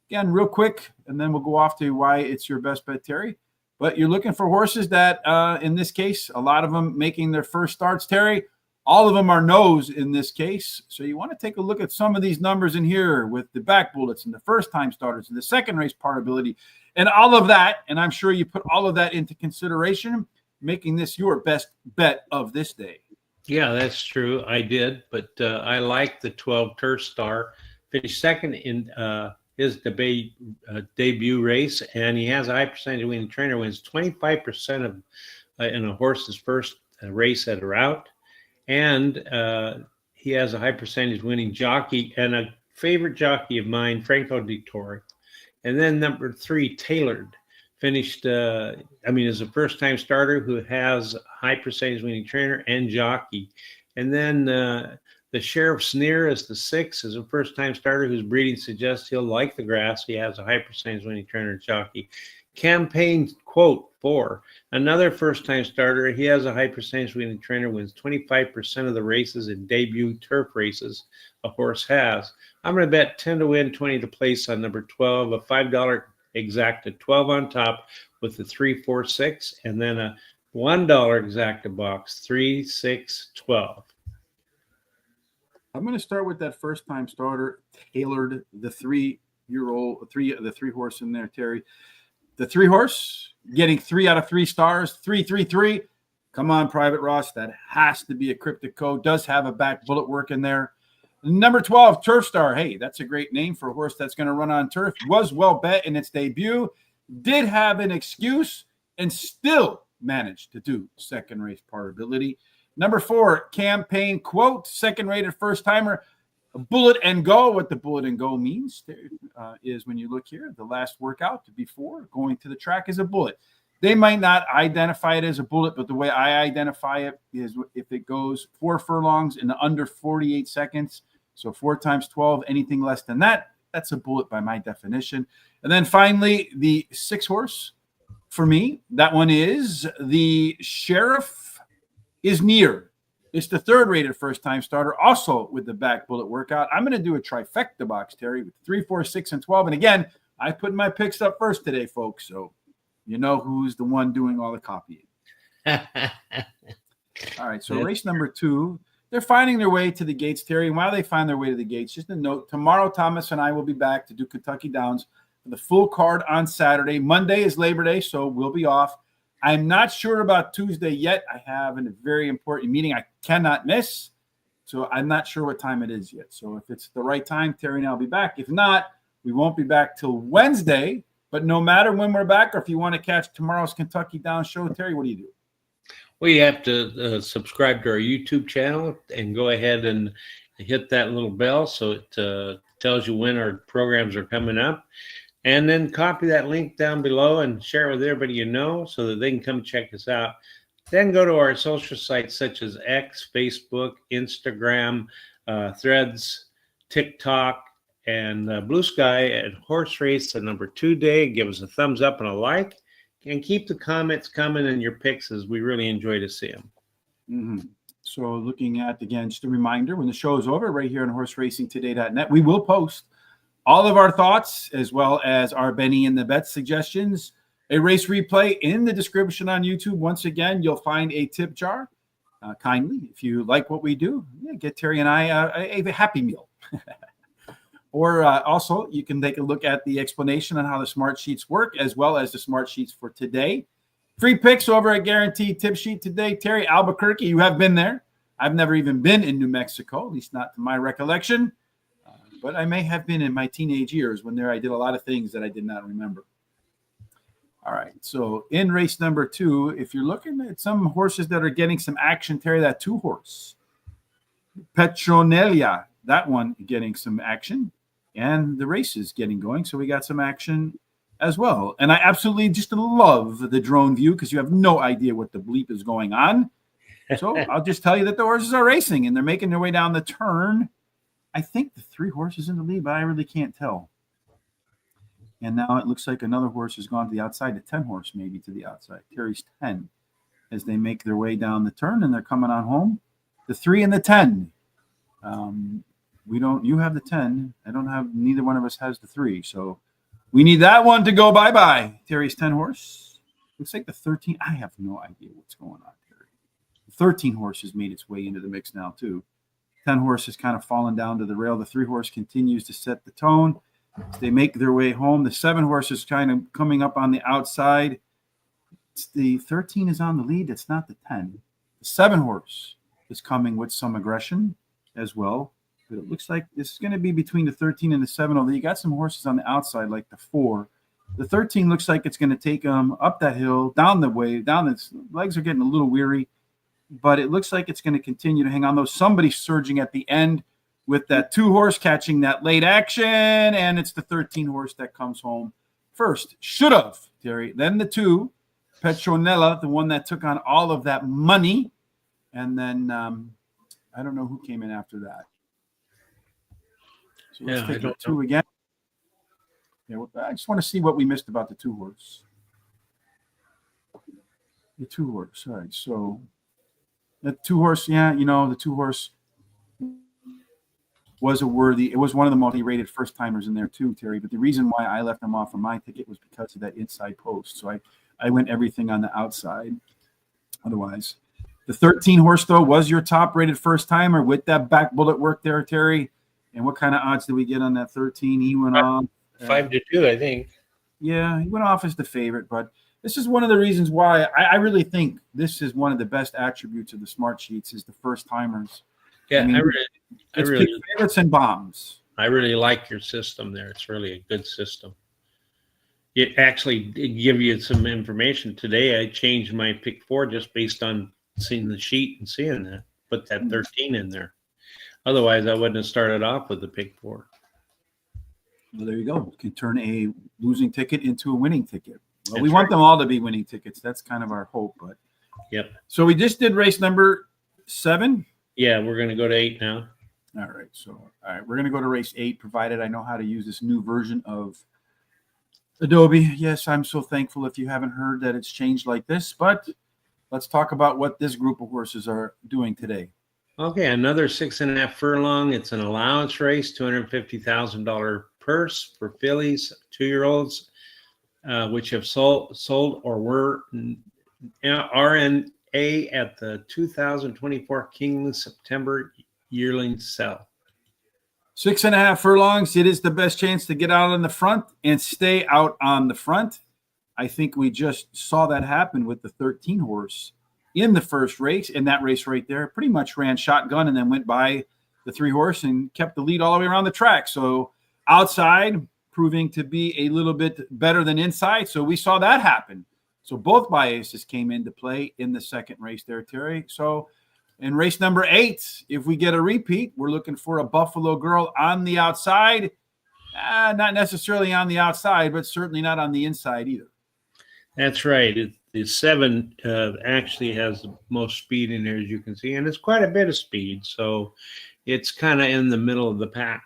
Again, real quick, and then we'll go off to why it's your best bet, Terry. But you're looking for horses that, in this case, a lot of them making their first starts, Terry. All of them are no's in this case. So you want to take a look at some of these numbers in here with the back bullets and the first-time starters and the second race partability and all of that. And I'm sure you put all of that into consideration, making this your best bet of this day. Yeah, that's true. I did, but I like the 12 Turf Star. Finished second in his debut race, and he has a high percentage of winning. Trainer wins 25% of in a horse's first race at a route. And he has a high percentage winning jockey and a favorite jockey of mine, Franco Di Torre. And then number 3, Tailored, finished, is a first-time starter who has a high percentage winning trainer and jockey. And then the Sheriff's Sneer is the 6, is a first-time starter whose breeding suggests he'll like the grass. He has a high percentage winning trainer and jockey. Campaign Quote 4, another first-time starter. He has a high percentage winning trainer, wins 25% of the races in debut turf races a horse has. I'm going to bet 10 to win, 20 to place on number 12, a $5 exacta, 12 on top with the 3, 4, 6, and then a $1 exacta box, 3, 6, 12. I'm going to start with that first-time starter, Tailored, the 3-year-old, the 3 horse in there, Terry. The 3 horse getting 3 out of 3 stars, 333. Come on, Private Ross. That has to be a cryptic code. Does have a back bullet work in there. Number 12, Turf Star. Hey, that's a great name for a horse that's going to run on turf. Was well bet in its debut. Did have an excuse and still managed to do second race partability. Number 4, Campaign Quote. Second rated first timer. Bullet and go. What the bullet and go means is when you look here, the last workout before going to the track is a bullet. They might not identify it as a bullet, but the way I identify it is if it goes 4 furlongs in under 48 seconds. So 4 times 12, anything less than that, that's a bullet by my definition. And then finally, the 6 horse for me, that one is the Sheriff is Near. It's the 3rd rated first-time starter, also with the back bullet workout. I'm going to do a trifecta box, Terry, with 3, 4, 6, and 12. And again, I put my picks up first today, folks. So you know who's the one doing all the copying. All right, so race number 2, they're finding their way to the gates, Terry. And while they find their way to the gates, just a note, tomorrow Thomas and I will be back to do Kentucky Downs for the full card on Saturday. Monday is Labor Day, so we'll be off. I'm not sure about Tuesday yet. I have a very important meeting I cannot miss. So I'm not sure what time it is yet. So if it's the right time, Terry and I will be back. If not, we won't be back till Wednesday. But no matter when we're back, or if you want to catch tomorrow's Kentucky Downs show, Terry, what do you do? Well, you have to subscribe to our YouTube channel and go ahead and hit that little bell so it tells you when our programs are coming up. And then copy that link down below and share it with everybody you know so that they can come check us out. Then go to our social sites such as X, Facebook, Instagram, Threads, TikTok, and Blue Sky at Horse Race the number 2 day. Give us a thumbs up and a like. And keep the comments coming and your picks, as we really enjoy to see them. Mm-hmm. So looking at, again, just a reminder, when the show is over, right here on horseracingtoday.net, we will post all of our thoughts, as well as our Benny and the Bet suggestions, a race replay in the description on YouTube. Once again, you'll find a tip jar. Kindly, if you like what we do, get Terry and I a Happy Meal. Or also, you can take a look at the explanation on how the smart sheets work, as well as the smart sheets for today. Free picks over at Guaranteed Tip Sheet today. Terry, Albuquerque, you have been there. I've never even been in New Mexico, at least not to my recollection. but I may have been in my teenage years when I did a lot of things that I did not remember. All right, so in race number 2, if you're looking at some horses that are getting some action, Terry, that 2-horse, Petronella, that one getting some action, and the race is getting going, so we got some action as well. And I absolutely just love the drone view because you have no idea what the bleep is going on. So I'll just tell you that the horses are racing, and they're making their way down the turn. I think the 3 horses in the lead, but I really can't tell. And now it looks like another horse has gone to the outside, the 10-horse maybe to the outside. Terry's 10 as they make their way down the turn, and they're coming on home. The 3 and the 10. You have the 10. Neither one of us has the 3. So we need that one to go bye-bye. Terry's 10-horse. Looks like the 13. I have no idea what's going on, Terry. The 13-horse has made its way into the mix now, too. 10-horse has kind of fallen down to the rail. The 3-horse continues to set the tone. They make their way home. The 7-horse is kind of coming up on the outside. The 13 is on the lead. It's not the 10. The 7-horse is coming with some aggression as well. But it looks like this is going to be between the 13 and the 7, although you got some horses on the outside like the 4. The 13 looks like it's going to take them up that hill, down the way, down. Its legs are getting a little weary, but it looks like it's going to continue to hang on, though somebody's surging at the end with that 2-horse catching that late action, and it's the 13-horse that comes home first. Should have, Terry. Then the 2, Petronella, the one that took on all of that money, and then I don't know who came in after that. So let's take the 2 again. Yeah, I just want to see what we missed about the 2-horse. The 2-horse. All right, so the 2-horse, the 2-horse was it was one of the multi-rated first timers in there too, Terry. But the reason why I left them off of my ticket was because of that inside post. So I went everything on the outside. Otherwise, the 13-horse though was your top rated first timer with that back bullet work there, Terry. And what kind of odds did we get on that 13? He went off 5-2, I think. Yeah, he went off as the favorite, but this is one of the reasons why I really think this is one of the best attributes of the smart sheets is the first timers. Yeah, I really favorites and bombs. I really like your system there. It's really a good system. It actually did give you some information today. I changed my pick 4 just based on seeing the sheet and seeing that. Put that 13 in there. Otherwise, I wouldn't have started off with the pick 4. Well, there you go. You can turn a losing ticket into a winning ticket. Well, we want them all to be winning tickets. That's kind of our hope. But yep. So we just did race number 7. Yeah, we're going to go to 8 now. All right. So, we're going to go to race 8, provided I know how to use this new version of Adobe. Yes, I'm so thankful if you haven't heard that it's changed like this. But let's talk about what this group of horses are doing today. Okay, another 6.5 furlong. It's an allowance race, $250,000 purse for fillies, 2-year-olds, which have sold or were RNA at the 2024 King September yearling sell. 6.5 furlongs. It is the best chance to get out on the front and stay out on the front. I think we just saw that happen with the 13-horse in the first race. And that race right there pretty much ran shotgun and then went by the 3-horse and kept the lead all the way around the track. So outside proving to be a little bit better than inside. So we saw that happen. So both biases came into play in the second race there, Terry. So in race number 8, if we get a repeat, we're looking for a Buffalo Girl on the outside. Not necessarily on the outside, but certainly not on the inside either. That's right. The 7 actually has the most speed in there, as you can see, and it's quite a bit of speed. So it's kind of in the middle of the pack.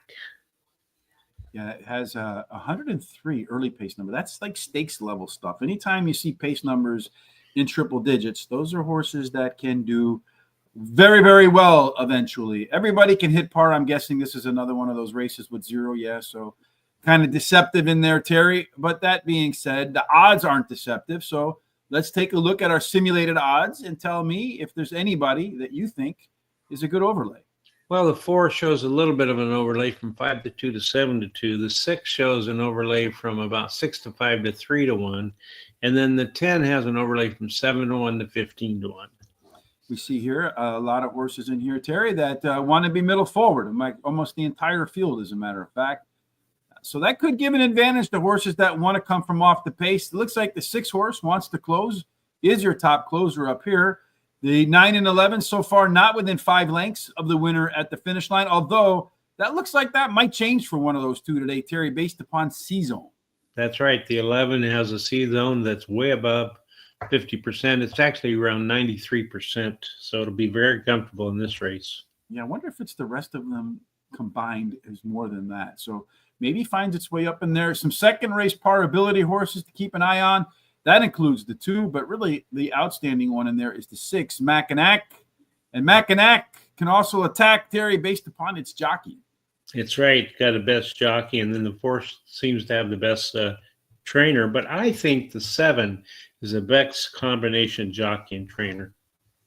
Yeah, it has a 103 early pace number. That's like stakes level stuff. Anytime you see pace numbers in triple digits, those are horses that can do very, very well eventually. Everybody can hit par. I'm guessing this is another one of those races with 0. Yeah, so kind of deceptive in there, Terry. But that being said, the odds aren't deceptive. So let's take a look at our simulated odds and tell me if there's anybody that you think is a good overlay. Well, the 4 shows a little bit of an overlay from 5-2 to 7-2. The 6 shows an overlay from about 6-5 to 3-1. And then the 10 has an overlay from 7-1 to 15-1. We see here a lot of horses in here, Terry, that want to be middle forward. Like almost the entire field, as a matter of fact. So that could give an advantage to horses that want to come from off the pace. It looks like the 6 horse wants to close, is your top closer up here. The 9 and 11 so far not within 5 lengths of the winner at the finish line, although that looks like that might change for one of those two today, Terry, based upon C-zone. That's right. The 11 has a C-zone that's way above 50%. It's actually around 93%, so it'll be very comfortable in this race. Yeah, I wonder if it's the rest of them combined is more than that. So maybe finds its way up in there. Some second race par ability horses to keep an eye on. That includes the 2, but really the outstanding one in there is the 6, Mackinac. And Mackinac can also attack, Terry, based upon its jockey. It's right. Got the best jockey, and then the 4 seems to have the best trainer. But I think the 7 is the best combination jockey and trainer.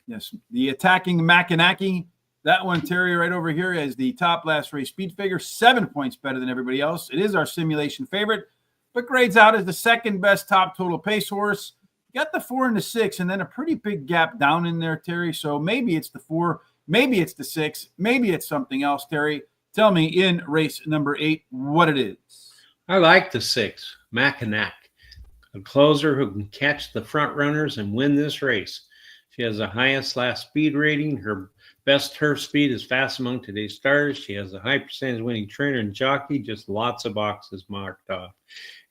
Yes, the attacking Mackinacki. That one, Terry, right over here is the top last race speed figure, 7 points better than everybody else. It is our simulation favorite, but grades out as the second best top total pace horse. You got the 4 and the 6, and then a pretty big gap down in there, Terry. So maybe it's the 4, maybe it's the 6, maybe it's something else, Terry. Tell me in race number 8 what it is. I like the 6, Mackinac, a closer who can catch the front runners and win this race. She has the highest last speed rating. Her best turf speed is fast among today's starters. She has a high percentage winning trainer and jockey, just lots of boxes marked off.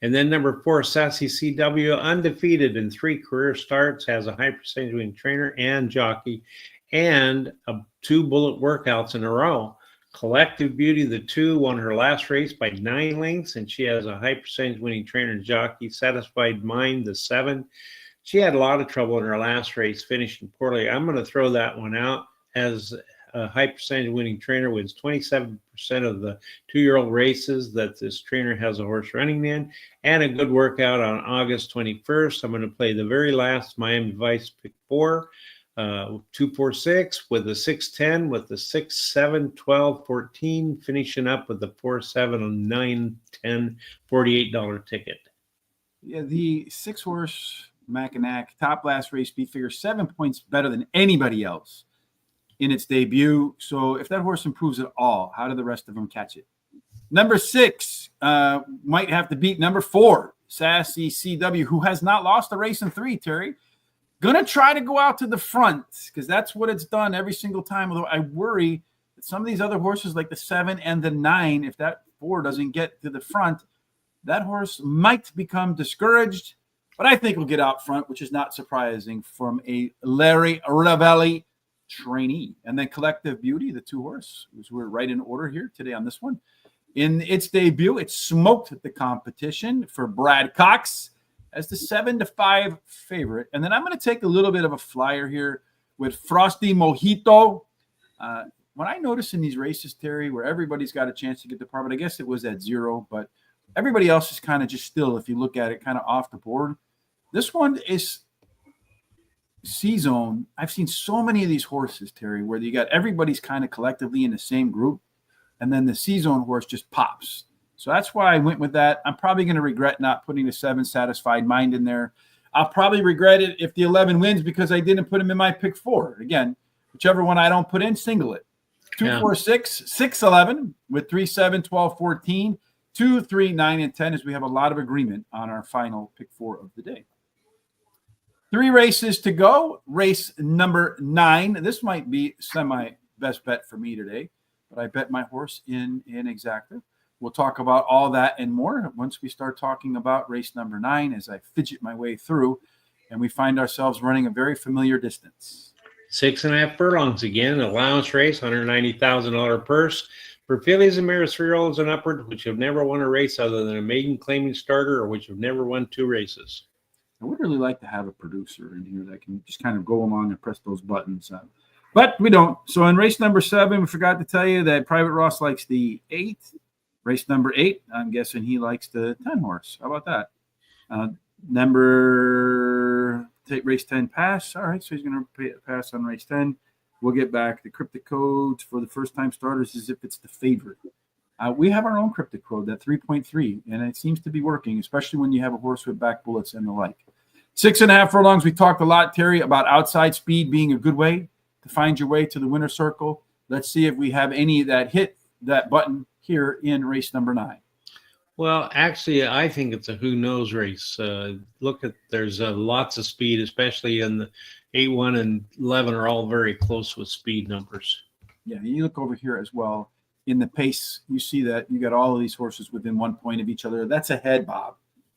And then number 4, Sassy CW, undefeated in 3 career starts, has a high percentage winning trainer and jockey, and 2 bullet workouts in a row. Collective Beauty, the 2, won her last race by 9 lengths, and she has a high percentage winning trainer and jockey. Satisfied Mind, the 7. She had a lot of trouble in her last race, finishing poorly. I'm going to throw that one out. As a high percentage winning trainer, wins 27% of the 2-year-old races that this trainer has a horse running in, and a good workout on August 21st. I'm going to play the very last Miami Vice pick 4, 246 with the 610, with the 6, 7, 12, 14, finishing up with the 4, 7, 9, 10, $48 ticket. Yeah, the 6 horse Mackinac, top last race speed figure, 7 points better than anybody else in its debut. So if that horse improves at all, how do the rest of them catch it? Number 6 might have to beat number 4, Sassy CW, who has not lost a race in 3, Terry. Gonna try to go out to the front because that's what it's done every single time. Although I worry that some of these other horses like the 7 and the 9, if that 4 doesn't get to the front, that horse might become discouraged. But I think we'll get out front, which is not surprising from a Larry Ravelli trainee. And then Collective Beauty, the 2 horse, which we're right in order here today on this one. In its debut, it smoked the competition for Brad Cox as the 7-5 favorite. And then I'm going to take a little bit of a flyer here with Frosty Mojito. When I notice in these races, Terry, where everybody's got a chance to get the par, but I guess it was at 0, but everybody else is kind of just still, if you look at it, kind of off the board. This one is C-zone. I've seen so many of these horses, Terry, where you got everybody's kind of collectively in the same group, and then the C-zone horse just pops. So that's why I went with that. I'm probably going to regret not putting the 7 Satisfied Mind in there. I'll probably regret it if the 11 wins because I didn't put him in my pick 4. Again, whichever one I don't put in, single it. 2, 4, 6, 6, 11 with 3, 7, 12, 14, 2, 3, 9, and 10, as we have a lot of agreement on our final pick 4 of the day. 3 races to go. Race number 9. This might be semi-best bet for me today, but I bet my horse in exacta. We'll talk about all that and more once we start talking about race number 9 as I fidget my way through and we find ourselves running a very familiar distance. 6.5 furlongs again, allowance race, $190,000 purse. For fillies and mares, 3-year-olds and upward, which have never won a race other than a maiden claiming starter or which have never won 2 races. I would really like to have a producer in here that can just kind of go along and press those buttons. But we don't. So in race number 7, we forgot to tell you that Private Ross likes the 8. Race number 8, I'm guessing he likes the 10 horse. How about that? Race 10 pass. All right, so he's going to pass on race 10. We'll get back. The cryptic codes for the first-time starters is if it's the favorite. We have our own cryptic code, that 3.3, and it seems to be working, especially when you have a horse with back bullets and the like. 6.5 furlongs. We talked a lot, Terry, about outside speed being a good way to find your way to the winner's circle. Let's see if we have any that hit that button here in race number 9. Well, actually, I think it's a who knows race. There's lots of speed, especially in the 8, 1, and 11 are all very close with speed numbers. Yeah, you look over here as well. In the pace, you see that you got all of these horses within 1 point of each other. That's ahead, Bob.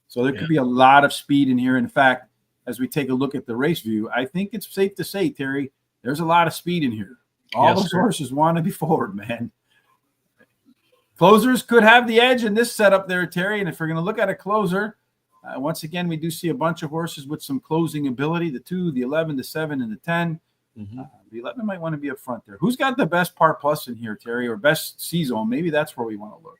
So there could be a lot of speed in here. In fact, as we take a look at the race view, I think it's safe to say, Terry, there's a lot of speed in here. All those horses want to be forward, man. Closers could have the edge in this setup there, Terry. And if we're going to look at a closer, once again, we do see a bunch of horses with some closing ability, the 2, the 11, the 7, and the 10. The 11 might want to be up front there. Who's got the best par plus in here, Terry, or best C-zone? Maybe that's where we want to look.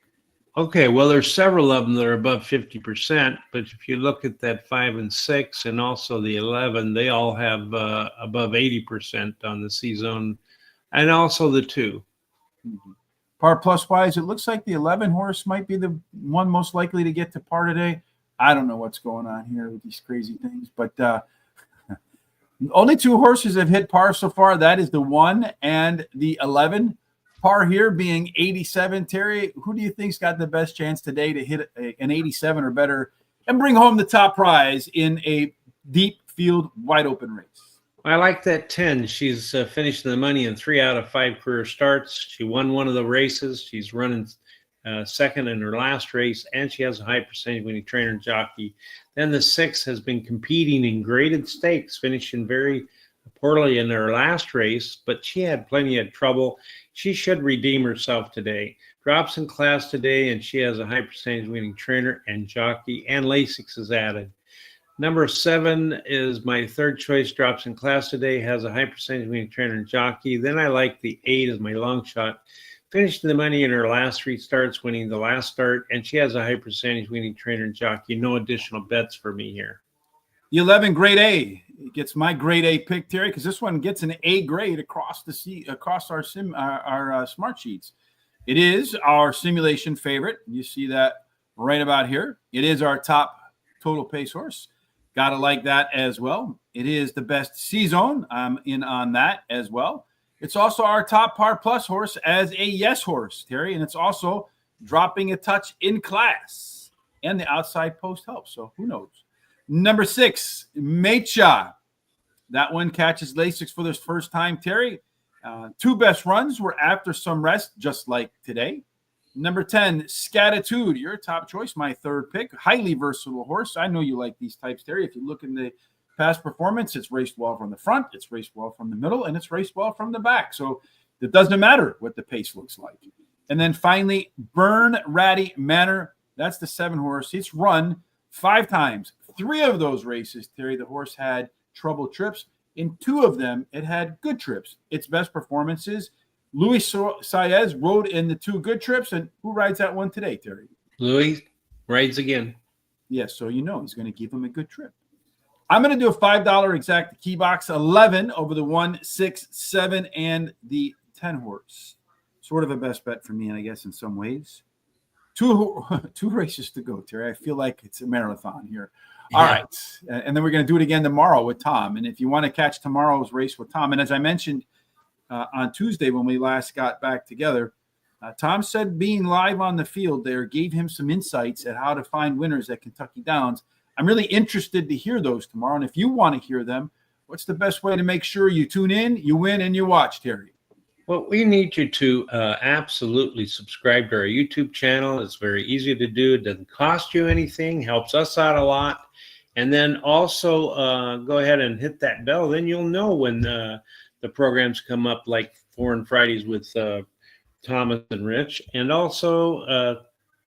Okay, well, there's several of them that are above 50%, but if you look at that 5 and 6 and also the 11, they all have above 80% on the C-zone, and also the 2. Par plus wise, it looks like the 11 horse might be the one most likely to get to par today. I don't know what's going on here with these crazy things, but only 2 horses have hit par so far. That is the 1 and the 11. Par here being 87. Terry, who do you think's got the best chance today to hit an 87 or better and bring home the top prize in a deep field, wide open race? I like that 10. She's finishing the money in 3 out of 5 career starts. She won one of the races. She's running second in her last race, and she has a high percentage winning trainer and jockey. Then the 6 has been competing in graded stakes, finishing very poorly in her last race, but she had plenty of trouble. She should redeem herself today. Drops in class today, and she has a high percentage winning trainer and jockey, and Lasix is added. Number 7 is my third choice, drops in class today, has a high percentage winning trainer and jockey. Then I like the 8 as my long shot. Finished the money in her last 3 starts, winning the last start, and she has a high percentage winning trainer and jockey. No additional bets for me here. The 11 grade A gets my grade A pick, Terry, because this one gets an A grade across our smart sheets. It is our simulation favorite. You see that right about here. It is our top total pace horse. Got to like that as well. It is the best C-zone. I'm in on that as well. It's also our top par plus horse as a yes horse, Terry, and it's also dropping a touch in class, and the outside post helps. So who knows? Number 6, Mecha. That one catches Lasix for the first time, Terry. 2 best runs were after some rest, just like today. Number 10, Scatitude, your top choice, my third pick. Highly versatile horse. I know you like these types, Terry. If you look in the past performance, it's raced well from the front, it's raced well from the middle, and it's raced well from the back. So it doesn't matter what the pace looks like. And then finally, Burn Ratty Manor. That's the 7 horse. It's run 5 times. 3 of those races, Terry, the horse had trouble trips. In 2 of them, it had good trips. Its best performances, Luis Saez rode in the 2 good trips. And who rides that one today, Terry? Luis rides again. Yes, so you know he's going to give him a good trip. I'm going to do a $5 exact key box 11 over the 1, 6, 7, and the 10 horse. Sort of a best bet for me, I guess, in some ways. 2 races to go, Terry. I feel like it's a marathon here. All right. And then we're going to do it again tomorrow with Tom. And if you want to catch tomorrow's race with Tom, and as I mentioned on Tuesday when we last got back together, Tom said being live on the field there gave him some insights at how to find winners at Kentucky Downs. I'm really interested to hear those tomorrow. And if you want to hear them, what's the best way to make sure you tune in, you win, and you watch, Terry? Well, we need you to absolutely subscribe to our YouTube channel. It's very easy to do. It doesn't cost you anything, helps us out a lot. And then also go ahead and hit that bell. Then you'll know when the programs come up, like Foreign Fridays with Thomas and Rich. And also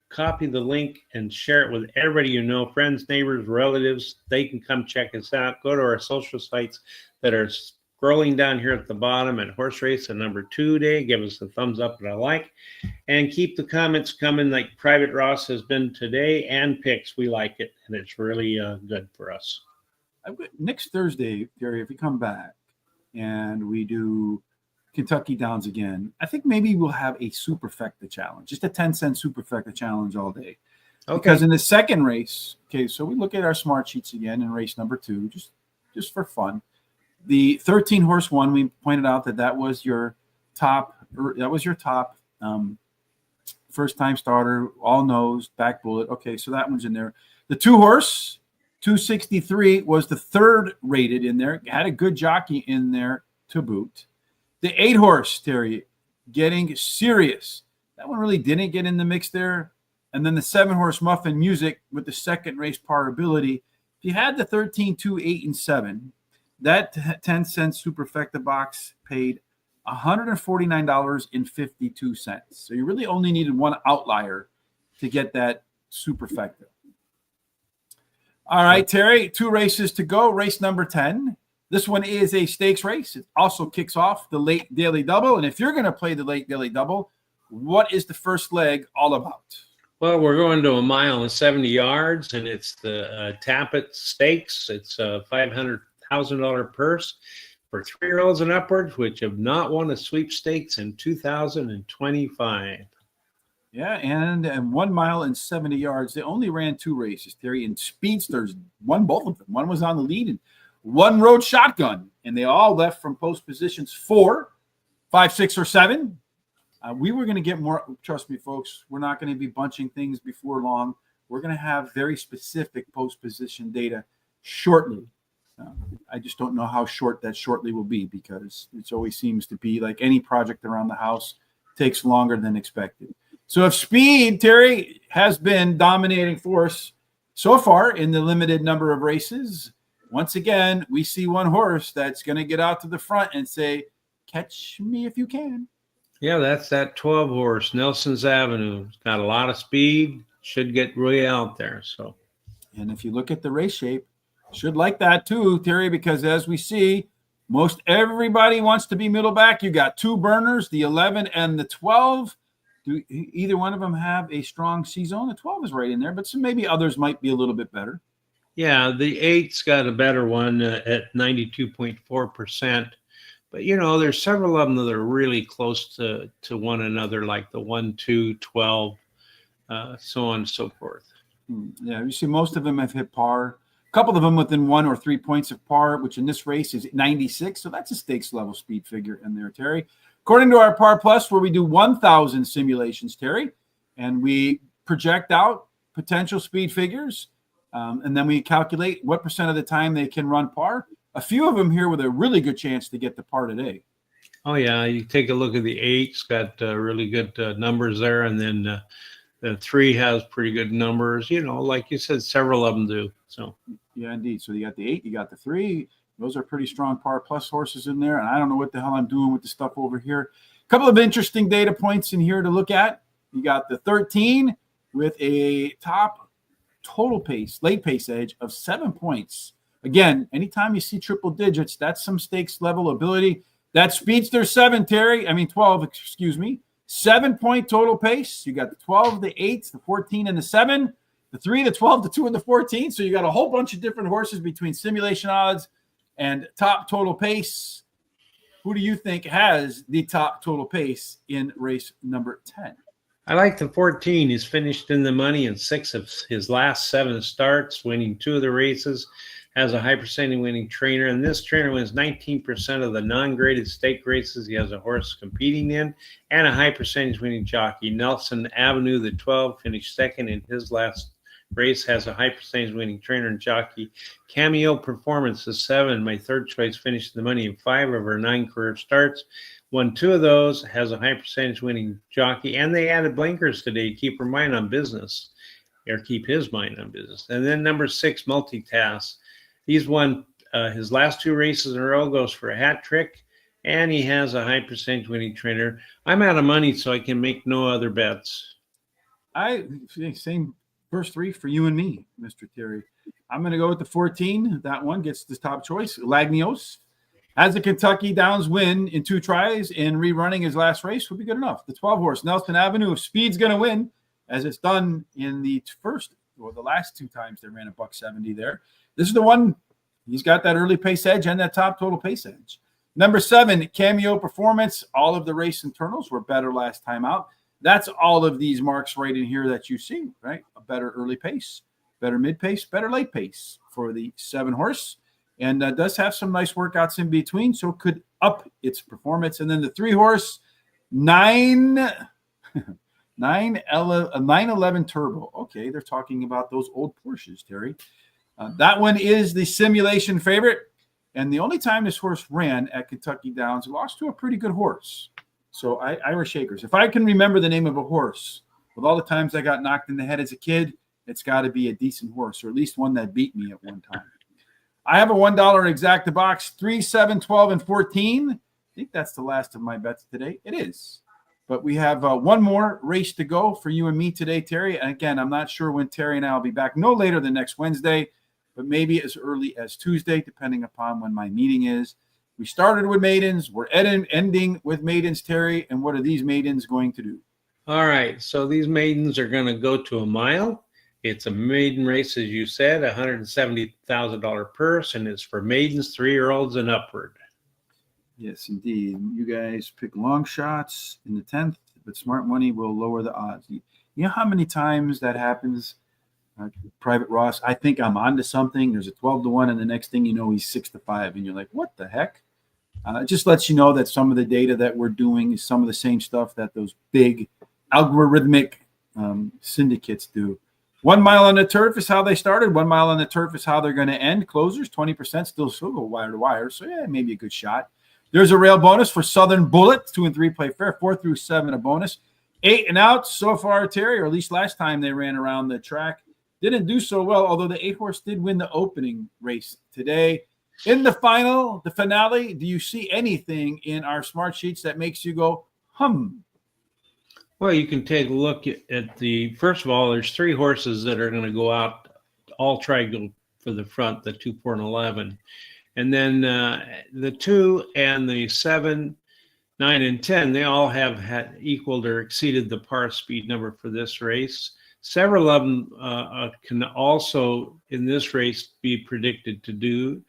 copy the link and share it with everybody you know, friends, neighbors, relatives. They can come check us out. Go to our social sites that are scrolling down here at the bottom at Horse Race at number 2 today. Give us a thumbs up that I like. And keep the comments coming like Private Ross has been today, and picks. We like it, and it's really good for us. Next Thursday, Gary, if we come back and we do Kentucky Downs again, I think maybe we'll have a Superfecta challenge, just a 10-cent Superfecta challenge all day. Okay. Because in the second race, okay, so we look at our smart sheets again in race number 2, just for fun. The 13 horse one, we pointed out that was your top. First time starter, all nose, back bullet. Okay, so that one's in there. The 2 horse, 263, was the 3rd rated in there. Had a good jockey in there to boot. The 8 horse, Terry, Getting Serious. That one really didn't get in the mix there. And then the 7 horse Muffin Music with the 2nd race par ability. If you had the 13, 2, 8, and 7, that 10-cent superfecta box paid $149.52. So you really only needed one outlier to get that superfecta. All right, Terry, 2 races to go. Race number 10. This one is a stakes race. It also kicks off the late daily double. And if you're going to play the late daily double, what is the first leg all about? Well, we're going to 1 mile and 70 yards, and it's the Tappet Stakes. It's a $500,000 purse for 3-year-olds and upwards, which have not won a sweepstakes in 2025. Yeah, and 1 mile and 70 yards. They only ran 2 races, Terry, and Speedsters won both of them. One was on the lead and one rode shotgun, and they all left from post positions 4, 5, 6, or 7. We were going to get more. Trust me, folks, we're not going to be bunching things before long. We're going to have very specific post position data shortly. I just don't know how short that shortly will be, because it always seems to be like any project around the house takes longer than expected. So if speed, Terry, has been dominating force so far in the limited number of races, once again, we see one horse that's going to get out to the front and say, catch me if you can. Yeah, that's that 12 horse, Nelson's Avenue. It's got a lot of speed, should get really out there. So, and if you look at the race shape, should like that too, Terry, because as we see, most everybody wants to be middle back. You got 2 burners, the 11 and the 12. Do either one of them have a strong C-zone? The 12 is right in there, but some maybe others might be a little bit better. Yeah, the 8's got a better one at 92.4%. But, there's several of them that are really close to one another, like the 1, 2, 12, so on and so forth. Yeah, you see most of them have hit par. A couple of them within 1 or 3 points of par, which in this race is 96. So that's a stakes level speed figure in there, Terry. According to our Par Plus, where we do 1,000 simulations, Terry, and we project out potential speed figures, and then we calculate what % of the time they can run par. A few of them here with a really good chance to get the par today. Oh, yeah. You take a look at the 8. It's got really good numbers there. And then the 3 has pretty good numbers. Like you said, several of them do. So, yeah, indeed. So you got the 8, you got the 3. Those are pretty strong Par Plus horses in there. And I don't know what the hell I'm doing with the stuff over here. A couple of interesting data points in here to look at. You got the 13 with a top total pace, late pace edge of 7 points. Again, anytime you see triple digits, that's some stakes level ability. That Speedster 12, excuse me. 7-point total pace. You got the 12, the 8, the 14, and the 7, the 3, the 12, the 2, and the 14. So you got a whole bunch of different horses between simulation odds and top total pace. Who do you think has the top total pace in race number 10? I like the 14. He's finished in the money in 6 of his last 7 starts, winning 2 of the races. Has a high percentage winning trainer, and this trainer wins 19% of the non-graded stake races he has a horse competing in, and a high percentage winning jockey. Nelson Avenue, the 12, finished 2nd in his last race, has a high percentage winning trainer and jockey. Cameo Performance, the 7, my 3rd choice, finished the money in 5 of her 9 career starts. Won 2 of those, has a high percentage winning jockey, and they added blinkers today to keep her mind on business, or keep his mind on business. And then number 6, Multitask. He's won his last 2 races in a row, goes for a hat trick, and he has a high percentage winning trainer. I'm out of money, so I can make no other bets. Same first 3 for you and me, Mr. Terry. I'm going to go with the 14. That one gets the top choice. Lagnios has a Kentucky Downs win in 2 tries, and rerunning his last race would be good enough. The 12 horse, Nelson Avenue, if speed's going to win, as it's done in the last 2 times they ran a $170 there. This is the one. He's got that early pace edge and that top total pace edge. Number 7, Cameo Performance. All of the race internals were better last time out. That's all of these marks right in here that you see, right? A better early pace, better mid pace, better late pace for the 7 horse. and does have some nice workouts in between, so could up its performance. And then the 3-horse 911 Turbo. Okay, they're talking about those old Porsches, Terry. That one is the simulation favorite. And the only time this horse ran at Kentucky Downs, lost to a pretty good horse. So Irish Shakers. If I can remember the name of a horse, with all the times I got knocked in the head as a kid, it's got to be a decent horse, or at least one that beat me at one time. I have a $1 exacta box, 3, 7, 12, and 14. I think that's the last of my bets today. It is. But we have one more race to go for you and me today, Terry. And again, I'm not sure when Terry and I will be back. No later than next Wednesday, but maybe as early as Tuesday, depending upon when my meeting is. We started with maidens. We're ending with maidens, Terry. And what are these maidens going to do? All right. So these maidens are going to go to a mile. It's a maiden race, as you said, $170,000 purse, and it's for maidens, 3-year-olds and upward. Yes, indeed. You guys pick long shots in the 10th, but smart money will lower the odds. You know how many times that happens? Private Ross, I think I'm onto something. There's a 12-1, and the next thing you know, he's 6-5, and you're like, what the heck? It just lets you know that some of the data that we're doing is some of the same stuff that those big algorithmic syndicates do. 1 mile on the turf is how they started. 1 mile on the turf is how they're going to end. Closers, 20% still go wire to wire. So, yeah, maybe a good shot. There's a rail bonus for Southern Bullet. 2 and 3 play fair. 4 through 7 a bonus. 8 and out so far, Terry, or at least last time they ran around the track. Didn't do so well, although the 8-horse did win the opening race today. In the finale, do you see anything in our smart sheets that makes you go, hum? Well, you can take a look at the, first of all, there's 3 horses that are going to go out, all try to go for the front, the 2, 4, and 11. And then the 2 and the 7, 9, and 10, they all have had equaled or exceeded the par speed number for this race. Several of them can also, in this race, be predicted to do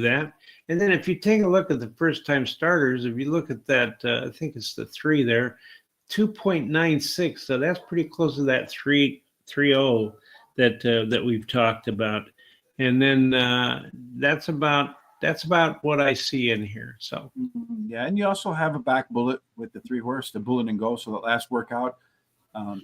that. And then if you take a look at the first-time starters, if you look at that, I think it's the 3 there, 2.96, so that's pretty close to that 3.30 that we've talked about, and then that's about what I see in here. So yeah, and you also have a back bullet with the 3-horse, the Bullet and Go, so that last workout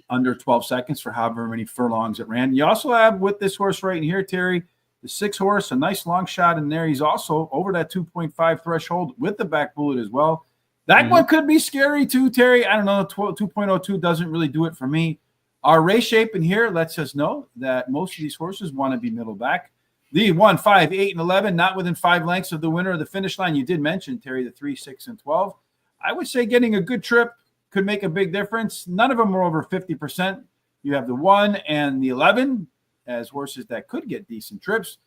under 12 seconds for however many furlongs it ran. You also have with this horse right in here, Terry, the 6-horse, a nice long shot in there. He's also over that 2.5 threshold with the back bullet as well. That one could be scary too, Terry. I don't know. 2.02 doesn't really do it for me. Our race shape in here lets us know that most of these horses want to be middle back. The 1, 5, 8, and 11, not within 5 lengths of the winner of the finish line. You did mention, Terry, the 3, 6, and 12. I would say getting a good trip could make a big difference. None of them are over 50%. You have the 1 and the 11 as horses that could get decent trips.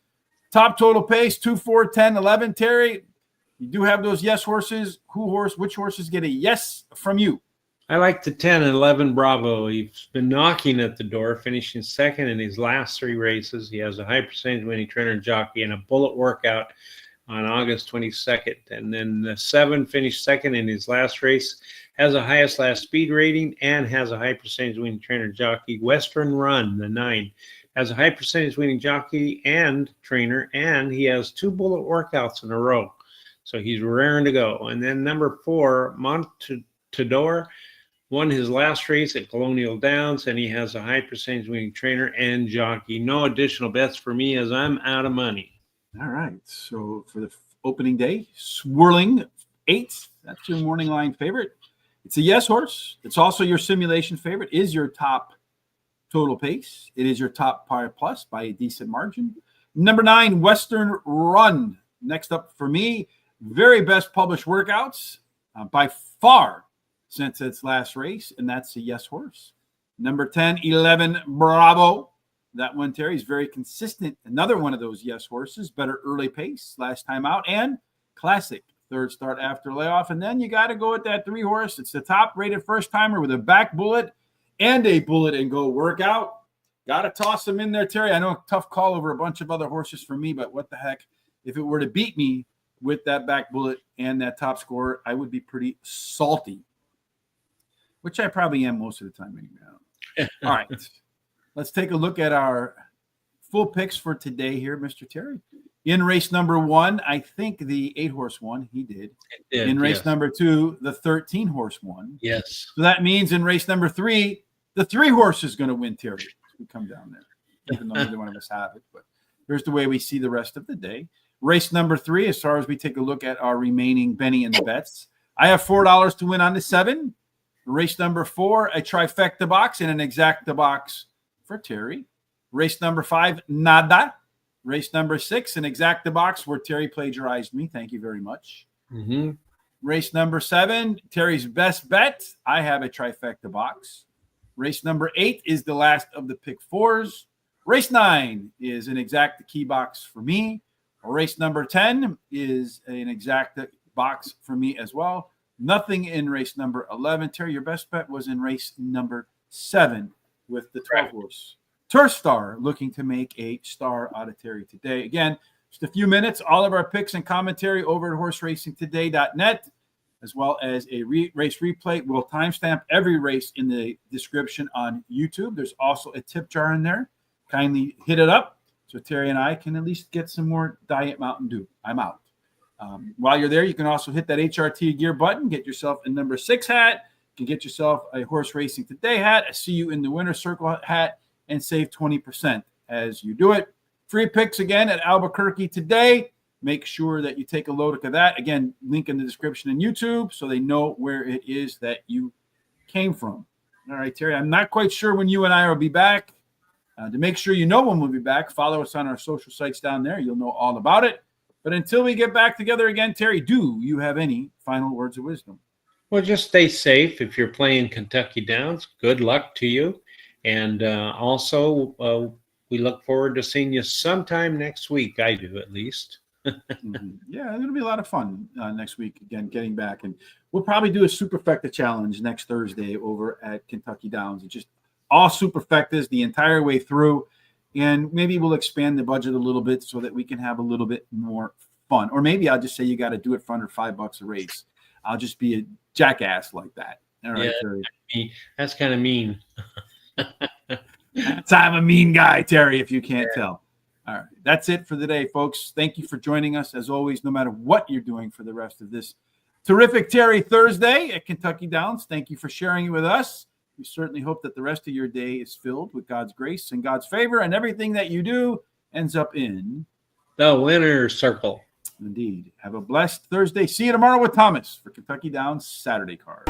Top total pace, 2, 4, 10, 11, Terry. You do have those yes horses. Which horses get a yes from you? I like the 10 and 11 Bravo. He's been knocking at the door, finishing second in his last 3 races. He has a high percentage winning trainer and jockey and a bullet workout on August 22nd. And then the 7 finished second in his last race, has a highest last speed rating, and has a high percentage winning trainer and jockey. Western Run, the 9, has a high percentage winning jockey and trainer, and he has 2 bullet workouts in a row. So he's raring to go. And then number 4, Montador, won his last race at Colonial Downs, and he has a high percentage winning trainer and jockey. No additional bets for me as I'm out of money. All right. So for the opening day, Swirling 8, that's your morning line favorite. It's a yes horse. It's also your simulation favorite. Is your top total pace. It is your top par plus by a decent margin. Number 9, Western Run. Next up for me, very best published workouts by far since its last race, and that's a yes horse. Number 10, 11, Bravo. That one, Terry, is very consistent. Another one of those yes horses, better early pace, last time out, and classic, 3rd start after layoff. And then you got to go with that 3-horse. It's the top-rated first-timer with a back bullet and a bullet and go workout. Got to toss them in there, Terry. I know a tough call over a bunch of other horses for me, but what the heck. If it were to beat me with that back bullet and that top score, I would be pretty salty, which I probably am most of the time anyway. All right. Let's take a look at our full picks for today here, Mr. Terry. In race number 1, I think the 8-horse won. He did. In race number 2, the 13-horse won. Yes. So that means in race number 3, the 3-horse is going to win, Terry. We come down there, even though neither one of us have it. But here's the way we see the rest of the day. Race number 3, as far as we take a look at our remaining Benny and the bets, I have $4 to win on the 7. Race number 4, a trifecta box and an exacta box for Terry. Race number 5, nada. Race number 6, an exacta box where Terry plagiarized me. Thank you very much. Mm-hmm. Race number 7, Terry's best bet. I have a trifecta box. Race number 8 is the last of the pick 4s. Race 9 is an exacta key box for me. Race number 10 is an exacta box for me as well. Nothing in race number 11. Terry, your best bet was in race number 7 with the 12-horse. Turf Star looking to make a star out of Terry today. Again, just a few minutes. All of our picks and commentary over at horseracingtoday.net, as well as a race replay. We'll timestamp every race in the description on YouTube. There's also a tip jar in there. Kindly hit it up so Terry and I can at least get some more Diet Mountain Dew. I'm out. While you're there, you can also hit that HRT gear button, get yourself a number 6 hat. You can get yourself a Horse Racing Today hat, a See You in the Winner's Circle hat, and save 20% as you do it. Free picks again at Albuquerque today. Make sure that you take a look at that. Again, link in the description in YouTube so they know where it is that you came from. All right, Terry, I'm not quite sure when you and I will be back. To make sure you know when we'll be back, follow us on our social sites down there. You'll know all about it. But until we get back together again, Terry, do you have any final words of wisdom? Well, just stay safe. If you're playing Kentucky Downs, good luck to you. And also, we look forward to seeing you sometime next week. I do, at least. Yeah, it'll be a lot of fun next week, again, getting back. And we'll probably do a Superfecta challenge next Thursday over at Kentucky Downs. It's just all Superfectas the entire way through. And maybe we'll expand the budget a little bit so that we can have a little bit more fun. Or maybe I'll just say you got to do it for under $5 a race. I'll just be a jackass like that. All right, yeah, that's kind of mean. I'm a mean guy, Terry, if you can't tell. All right. That's it for today, folks. Thank you for joining us, as always, no matter what you're doing for the rest of this terrific Terry Thursday at Kentucky Downs. Thank you for sharing it with us. We certainly hope that the rest of your day is filled with God's grace and God's favor, and everything that you do ends up in the winner's circle. Indeed. Have a blessed Thursday. See you tomorrow with Thomas for Kentucky Downs Saturday card.